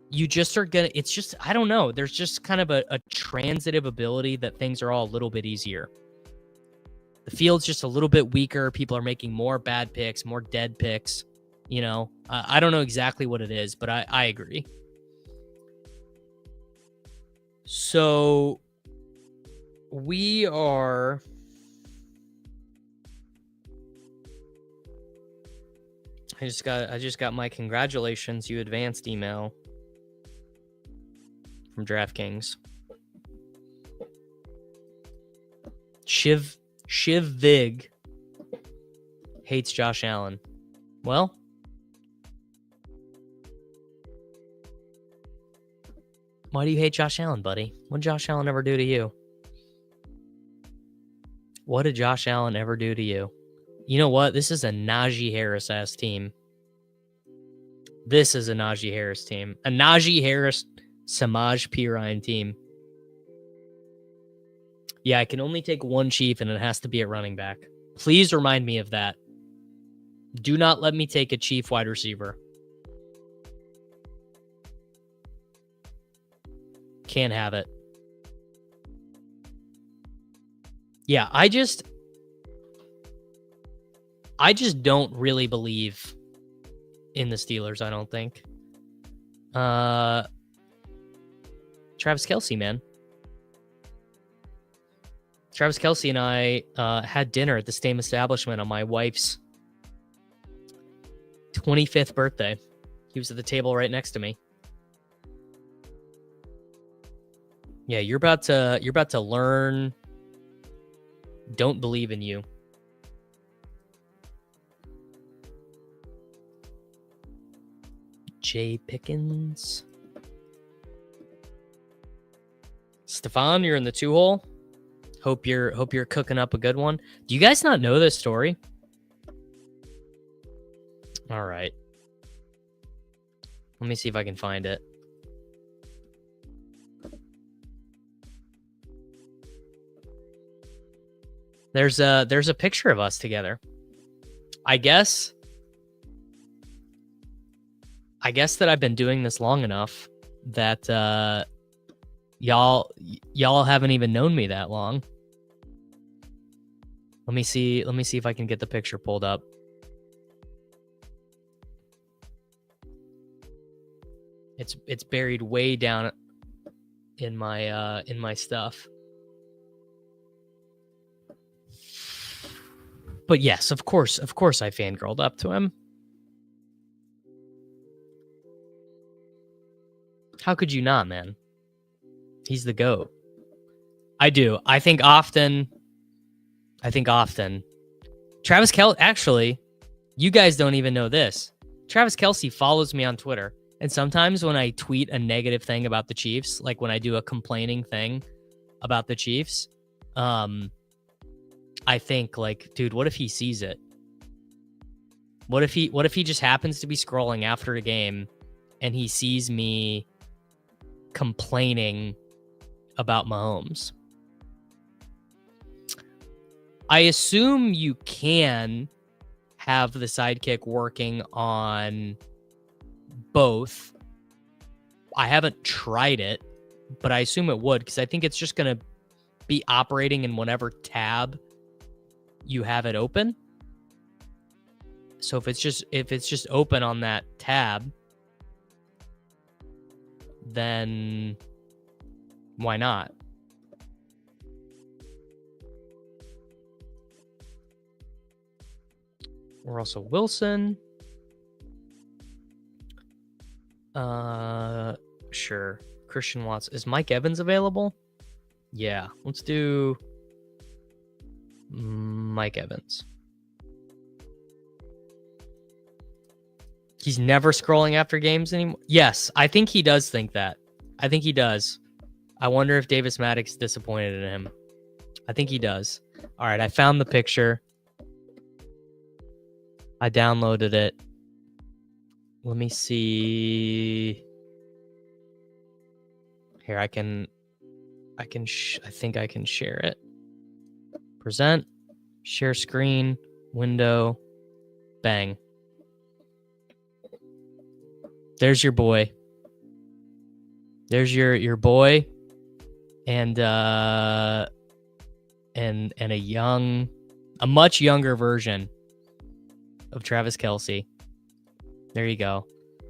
You just are gonna, it's just, I don't know. There's just kind of a transitive ability that things are all a little bit easier. The field's just a little bit weaker. People are making more bad picks, more dead picks. You know, I don't know exactly what it is, but I agree. So we are... I just got my congratulations, you advanced email from DraftKings. Shiv Vig hates Josh Allen. Well, why do you hate Josh Allen, buddy? What did Josh Allen ever do to you? What did Josh Allen ever do to you? You know what? This is a Najee Harris-ass team. This is a Najee Harris team. A Najee Harris, Samaj Pirine team. Yeah, I can only take one Chief, and it has to be at running back. Please remind me of that. Do not let me take a Chief wide receiver. Can't have it. Yeah, I just don't really believe in the Steelers, I don't think. Travis Kelce, man. Travis Kelce and I had dinner at the same establishment on my wife's 25th birthday. He was at the table right next to me. Yeah, you're about to learn. Don't believe in you. Jay Pickens. Stefan, you're in the 2-hole. Hope you're cooking up a good one. Do you guys not know this story? All right. Let me see if I can find it. There's a picture of us together. I guess that I've been doing this long enough that y'all haven't even known me that long. Let me see if I can get the picture pulled up. It's buried way down in my stuff. But yes, of course I fangirled up to him. How could you not, man? He's the GOAT. I do. I think often. Travis Kelce, actually, you guys don't even know this. Travis Kelce follows me on Twitter. And sometimes when I tweet a negative thing about the Chiefs, like when I do a complaining thing about the Chiefs, I think like, dude, what if he sees it? What if he just happens to be scrolling after a game and he sees me complaining about Mahomes? I assume you can have the Sidekick working on both. I haven't tried it, but I assume it would, because I think it's just going to be operating in whatever tab you have it open. So if it's just open on that tab, then why not? Russell Wilson. Sure. Christian Watts. Is Mike Evans available? Yeah. Let's do Mike Evans. He's never scrolling after games anymore. Yes, I think he does think that. I think he does. I wonder if Davis Mattek's disappointed in him. I think he does. All right, I found the picture. I downloaded it. Let me see. Here, I think I can share it. Present, share screen, window, bang. There's your boy. There's your boy, and a much younger version of Travis Kelce. There you go.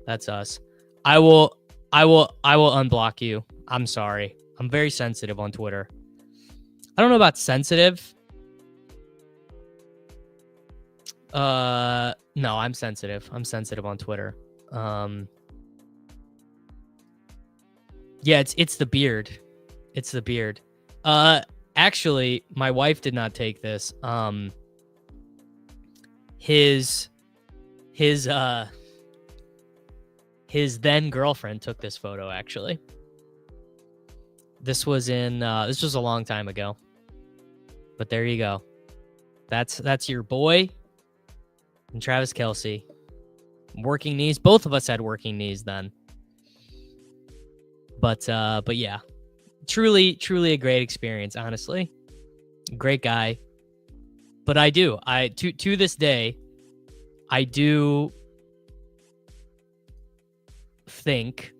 That's us. I will unblock you. I'm sorry. I'm very sensitive on Twitter. I don't know about sensitive. No, I'm sensitive. I'm sensitive on Twitter. Yeah, it's the beard. It's the beard. Actually, my wife did not take this. His then girlfriend took this photo, actually. This was a long time ago. But there you go. That's your boy and Travis Kelce. Working knees. Both of us had working knees then. But yeah. Truly a great experience, honestly. Great guy. But to this day, I do think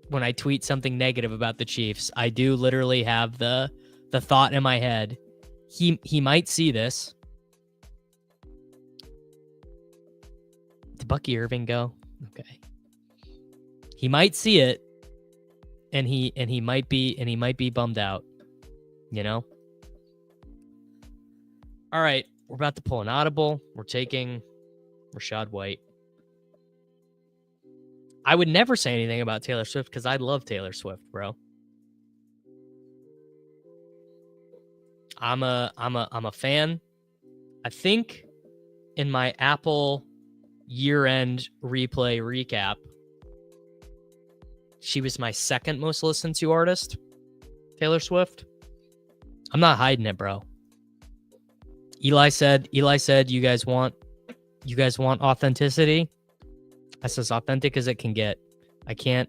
when I tweet something negative about the Chiefs, I do literally have the thought in my head, he might see this. Did Bucky Irving go? Okay. He might see it, and he might be bummed out, you know? All right, we're about to pull an audible. We're taking Rachaad White. I would never say anything about Taylor Swift because I love Taylor Swift, bro. I'm a fan. I think in my Apple year-end replay recap, she was my second most listened to artist, Taylor Swift. I'm not hiding it, bro. Eli said, you guys want authenticity? That's as authentic as it can get. I can't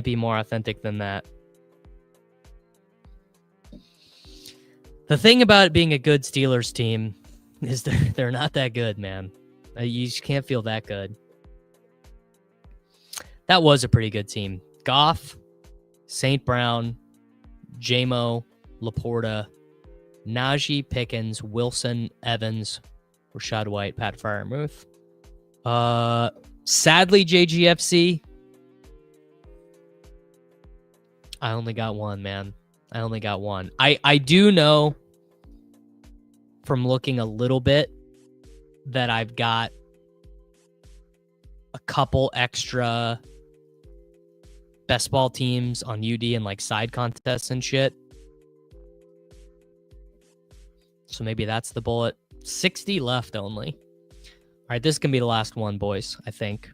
be more authentic than that. The thing about it being a good Steelers team is they're not that good, man. You just can't feel that good. That was a pretty good team. Goff, St. Brown, J-Mo, Laporta, Najee, Pickens, Wilson, Evans, Rachaad White, Pat Freiermuth. Sadly, JGFC, I only got one, man. I only got one. I do know from looking a little bit that I've got a couple extra best ball teams on UD and like side contests and shit. So maybe that's the bullet. 60 left only. right, this can be the last one, boys, I think.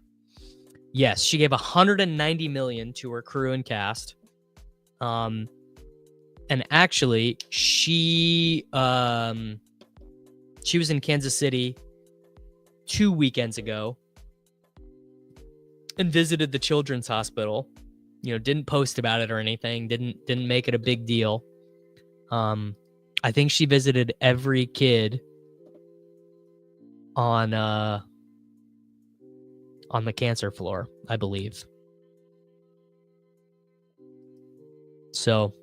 Yes, she gave $190 million to her crew and cast. And actually, she was in Kansas City 2 weekends ago and visited the children's hospital. You know, didn't post about it or anything. Didn't make it a big deal. I think she visited every kid on the cancer floor, I believe. So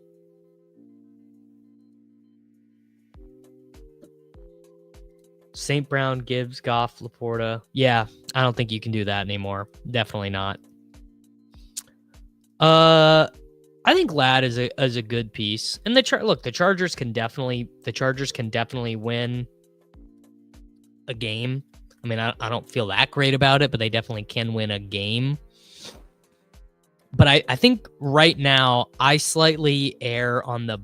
St. Brown, Gibbs, Goff, Laporta. Yeah, I don't think you can do that anymore. Definitely not. I think Ladd is a good piece. And the Chargers can definitely win a game. I mean, I don't feel that great about it, but they definitely can win a game. But I think right now I slightly err on the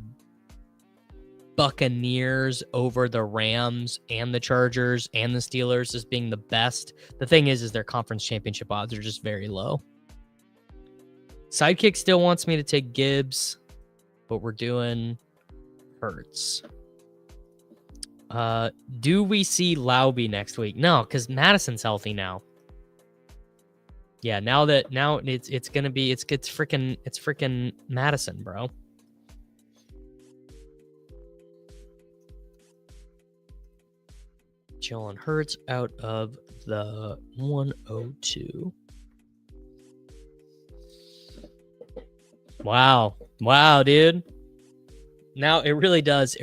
Buccaneers over the Rams and the Chargers and the Steelers as being the best. The thing is their conference championship odds are just very low. Sidekick still wants me to take Gibbs, but we're doing Hurts. Do we see Laube next week? No, because Madison's healthy now. Yeah, now it's freaking Madison, bro. Jalen Hurts out of the 102. Wow, dude. Now it really does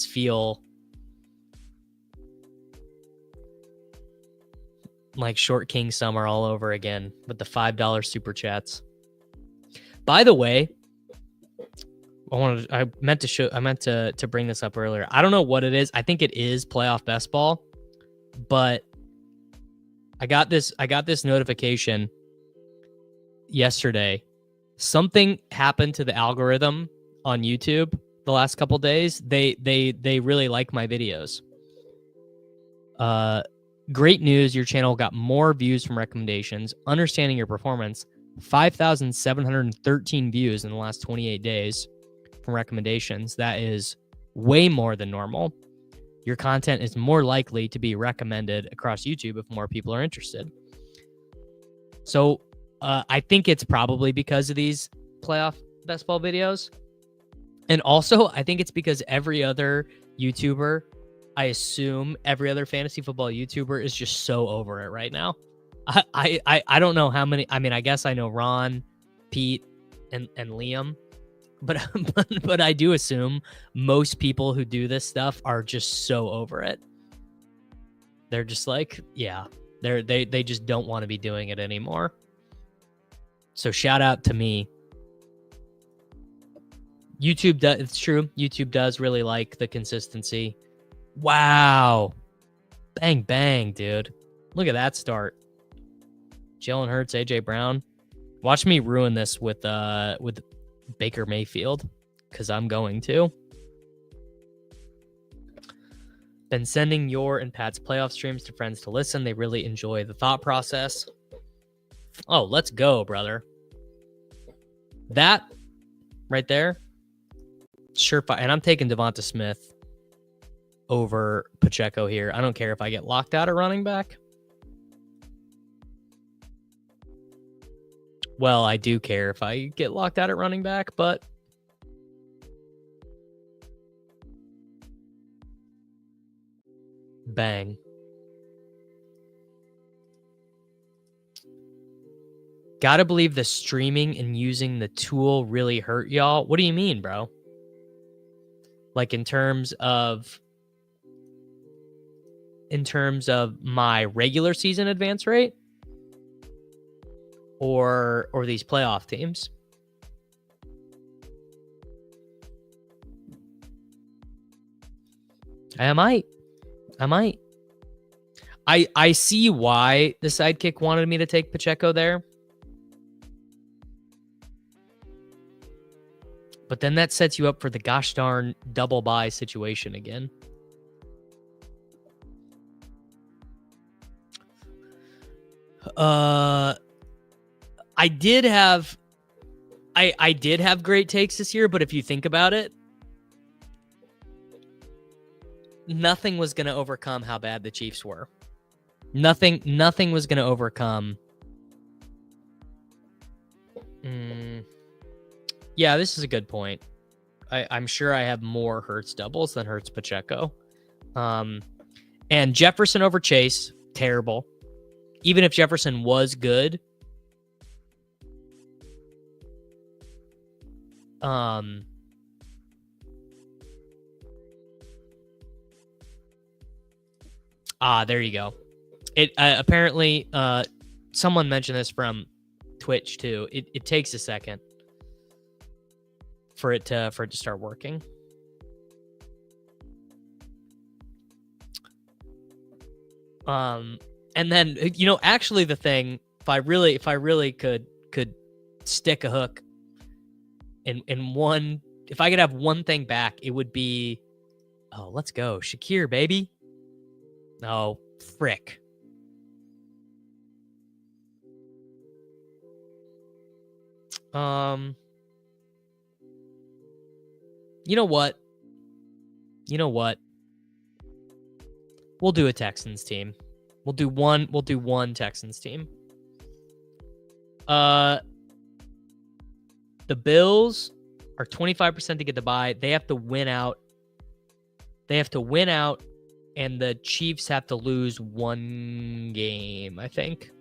feel like Short King Summer all over again with the $5 super chats. By the way, I meant to bring this up earlier. I don't know what it is. I think it is playoff best ball, but I got this notification yesterday. Something happened to the algorithm on YouTube the last couple days. They really like my videos. Great news, your channel got more views from recommendations. Understanding your performance, 5,713 views in the last 28 days from recommendations. That is way more than normal. Your content is more likely to be recommended across YouTube if more people are interested. So I think it's probably because of these playoff best ball videos. And also, I think it's because every other YouTuber, I assume every other fantasy football YouTuber is just so over it right now. I don't know how many. I mean, I guess I know Ron, Pete, and Liam, but I do assume most people who do this stuff are just so over it. They're just like, yeah, they just don't want to be doing it anymore. So shout out to me. YouTube does, it's true. YouTube does really like the consistency. Wow. Bang, bang, dude. Look at that start. Jalen Hurts, AJ Brown. Watch me ruin this with Baker Mayfield, because I'm going to. Been sending your and Pat's playoff streams to friends to listen. They really enjoy the thought process. Oh, let's go, brother. That right there, surefire. And I'm taking Devonta Smith over Pacheco here. I don't care if I get locked out at running back. Well, I do care if I get locked out at running back, but bang. Gotta believe the streaming and using the tool really hurt y'all. What do you mean, bro? Like in terms of my regular season advance rate? Or these playoff teams? I might. I see why the Sidekick wanted me to take Pacheco there. But then that sets you up for the gosh darn double buy situation again. I did have great takes this year, but if you think about it, nothing was going to overcome how bad the Chiefs were. Nothing was going to overcome. Yeah, this is a good point. I'm sure I have more Hurts doubles than Hurts Pacheco. And Jefferson over Chase, terrible. Even if Jefferson was good, there you go. It apparently someone mentioned this from Twitch too. It takes a second for it to start working. And then, you know, actually the thing, if I really could stick a hook in one, if I could have one thing back, it would be, oh, let's go. Shakir, baby. Oh, frick. You know what? We'll do a Texans team. We'll do one Texans team. The Bills are 25% to get the bye. They have to win out. And the Chiefs have to lose one game, I think.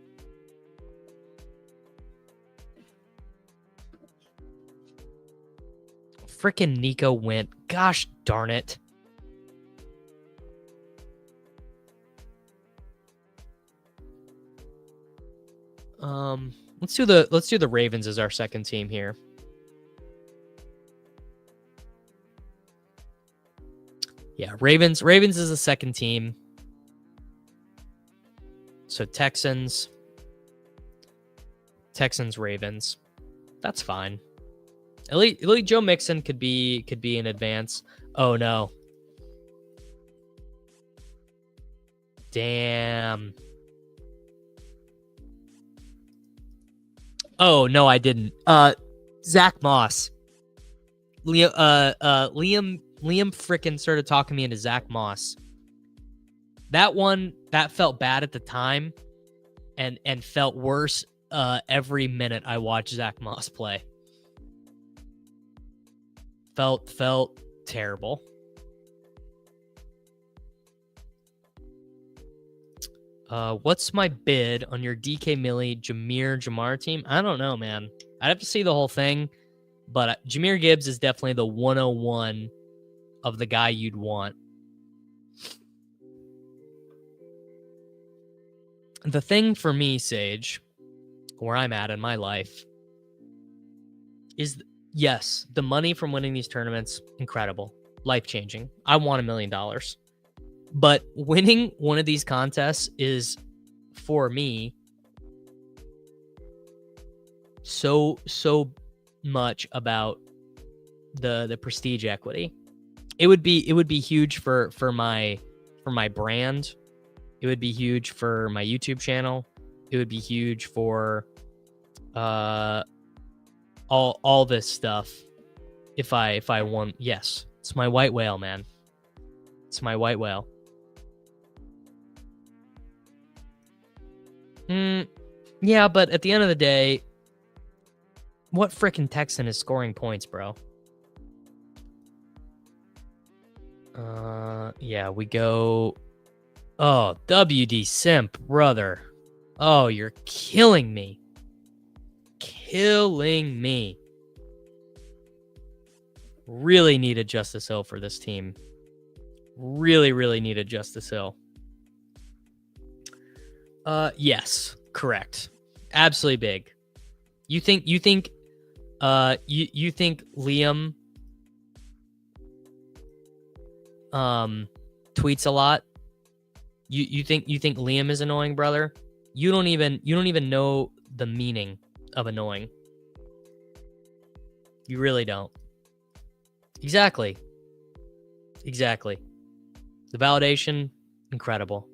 Frickin' Nico went. Gosh darn it. Let's do the Ravens as our second team here. Yeah, Ravens is the second team. So Texans, Ravens. That's fine. At least Joe Mixon could be in advance. Oh no. Damn. Oh no, I didn't. Zach Moss. Liam frickin' started talking me into Zach Moss. That one, that felt bad at the time and felt worse every minute I watched Zach Moss play. Felt terrible. What's my bid on your DK Millie Jamar team? I don't know, man. I'd have to see the whole thing, but Jahmyr Gibbs is definitely the 101 of the guy you'd want. The thing for me, Sage, where I'm at in my life, is yes, the money from winning these tournaments, incredible, life-changing. I want $1 million. But winning one of these contests is, for me, so much about the prestige equity. It would be huge for my brand. It would be huge for my YouTube channel. It would be huge for all this stuff if I won. Yes, it's my white whale, man. It's my white whale. Yeah, but at the end of the day, what frickin' Texan is scoring points, bro? Yeah, we go. Oh, WD Simp, brother. Oh, you're killing me. Killing me. Really needed Justice Hill for this team. Really needed Justice Hill. Yes, correct. Absolutely big. You think Liam tweets a lot? You think Liam is annoying, brother? You don't even know the meaning of annoying. You really don't. Exactly. The validation, incredible.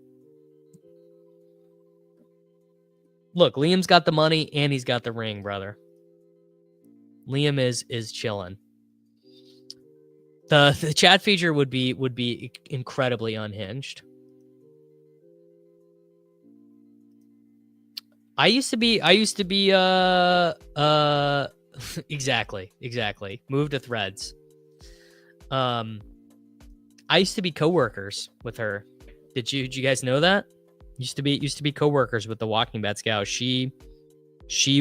Look, Liam's got the money and he's got the ring, brother. Liam is chilling. The chat feature would be incredibly unhinged. I used to be exactly. Move to Threads. I used to be coworkers with her. Did you guys know that? Used to be coworkers with the Walking Bat Scout. She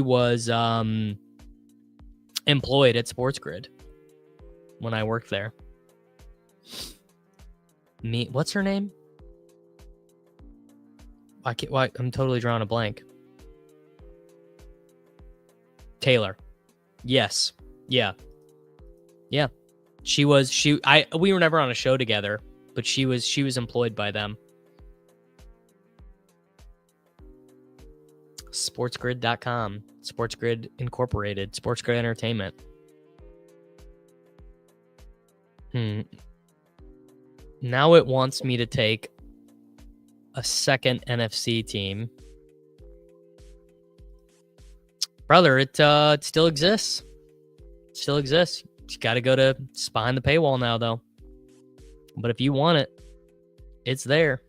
was employed at Sports Grid when I worked there. What's her name? I'm totally drawing a blank. Taylor. Yes. Yeah. We were never on a show together, but she was employed by them. Sportsgrid.com, SportsGrid Incorporated, SportsGrid Entertainment. Now it wants me to take a second NFC team. Brother, it still exists. You got to go to it's behind the paywall now, though. But if you want it, it's there.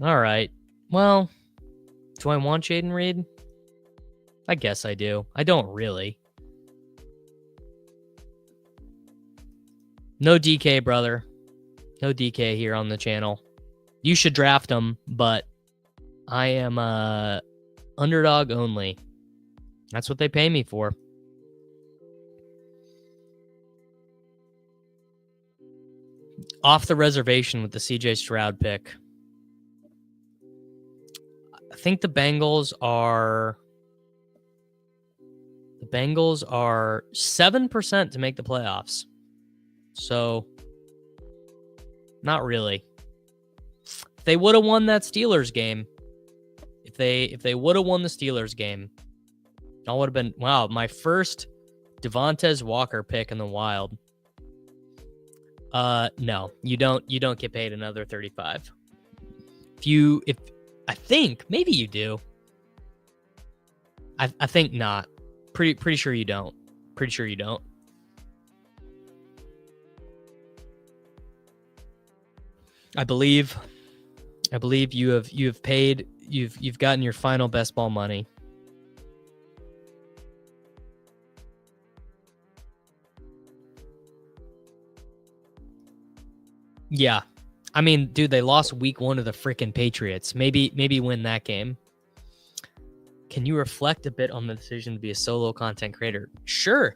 All right. Well, do I want Jaden Reed? I guess I do. I don't really. No DK, brother. No DK here on the channel. You should draft him, but I am underdog only. That's what they pay me for. Off the reservation with the CJ Stroud pick. I think the Bengals are 7% to make the playoffs. So, not really. If they would have won that Steelers game, if they would have won the Steelers game, that would have been my first Devontae Walker pick in the wild. No, you don't get paid another 35. If I think maybe you do. I think not. Pretty sure you don't. I believe you have paid. You've gotten your final best ball money. Yeah. I mean, dude, they lost week 1 to the freaking Patriots. Maybe win that game. Can you reflect a bit on the decision to be a solo content creator? Sure.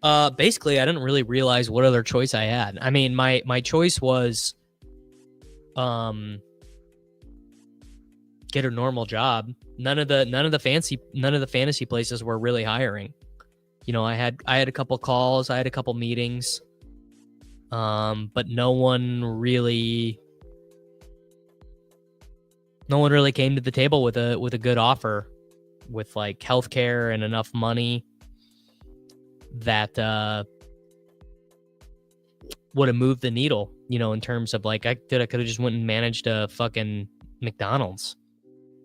Basically, I didn't really realize what other choice I had. I mean, my choice was get a normal job. None of the fantasy places were really hiring. You know, I had a couple calls, I had a couple meetings. But no one really came to the table with a good offer, with like healthcare and enough money that would have moved the needle, you know, in terms of like I could have just went and managed a fucking McDonald's.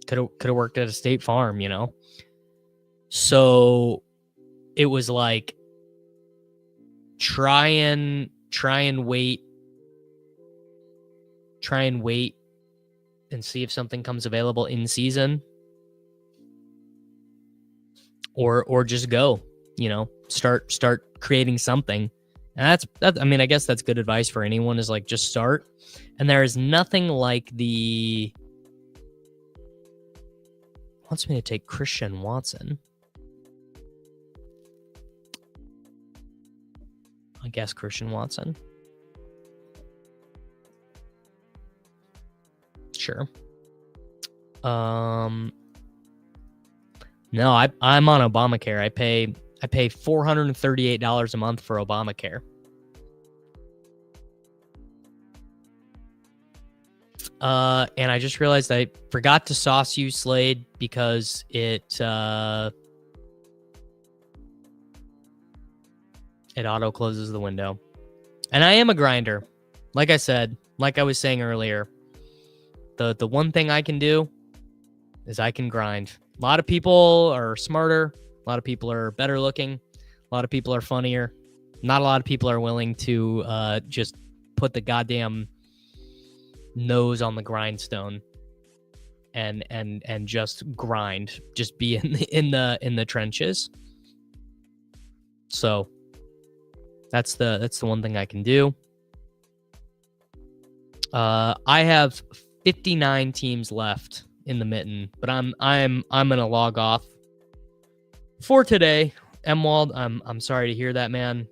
Could have worked at a State Farm, you know. So it was like try and wait and see if something comes available in season, or just go, you know, start creating something. And that I mean, I guess that's good advice for anyone, is like just start. And there is nothing like wants me to take Christian Watson. I guess Christian Watson. Sure. No, I'm on Obamacare. I pay $438 a month for Obamacare. And I just realized I forgot to sauce you, Slade, because it auto closes the window. And I am a grinder. Like I said, like I was saying earlier, The one thing I can do is I can grind. A lot of people are smarter. A lot of people are better looking. A lot of people are funnier. Not a lot of people are willing to just put the goddamn nose on the grindstone and just grind, just be in the trenches. So that's the one thing I can do. I have 59 teams left in the mitten, but I'm gonna log off for today. Emwald, I'm sorry to hear that, man.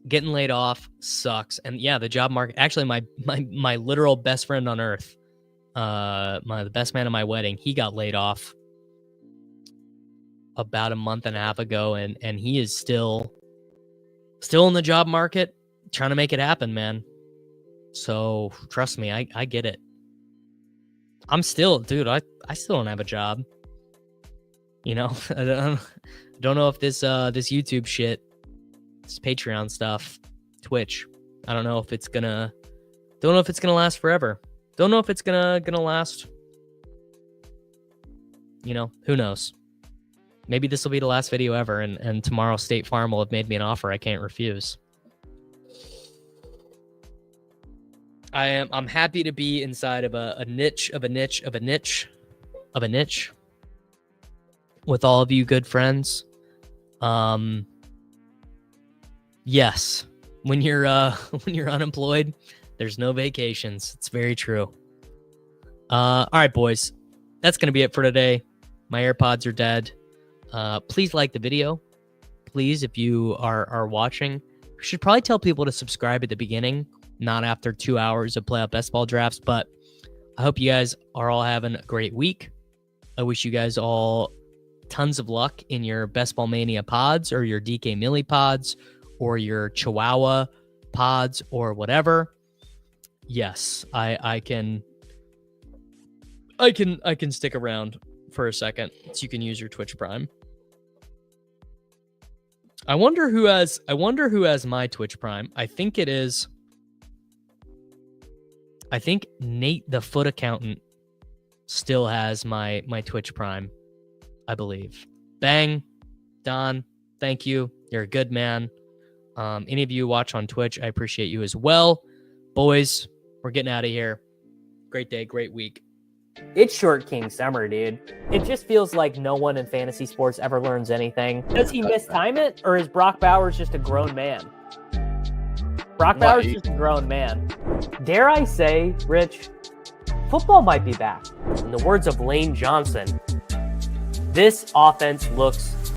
Getting laid off sucks. And yeah, the job market, actually my literal best friend on earth, the best man at my wedding, he got laid off about a month and a half ago, and he is still in the job market trying to make it happen, man. So trust me, I get it. I'm still, dude, I still don't have a job. You know, I don't know if this YouTube shit, this Patreon stuff, Twitch, I don't know if it's gonna last forever. Don't know if it's gonna last. You know, who knows? Maybe this will be the last video ever, and tomorrow State Farm will have made me an offer I can't refuse. I'm happy to be inside of a niche with all of you good friends. Yes, when you're unemployed, there's no vacations. It's very true. All right, boys, that's gonna be it for today. My AirPods are dead. Please like the video. Please, if you are watching, you should probably tell people to subscribe at the beginning, not after 2 hours of playoff best ball drafts. But I hope you guys are all having a great week. I wish you guys all tons of luck in your Best Ball Mania pods, or your DK Millie pods, or your Chihuahua pods, or whatever. Yes, I can stick around for a second so you can use your Twitch Prime. I wonder who has my Twitch Prime. I think Nate the Foot Accountant still has my Twitch Prime, I believe. Bang, Don, thank you. You're a good man. Any of you who watch on Twitch, I appreciate you as well. Boys, we're getting out of here. Great day, great week. It's Short King Summer, dude. It just feels like no one in fantasy sports ever learns anything. Does he mistime it, or is Brock Bowers just a grown man? Brock Bowers is just a grown man. Dare I say, Rich, football might be back. In the words of Lane Johnson, this offense looks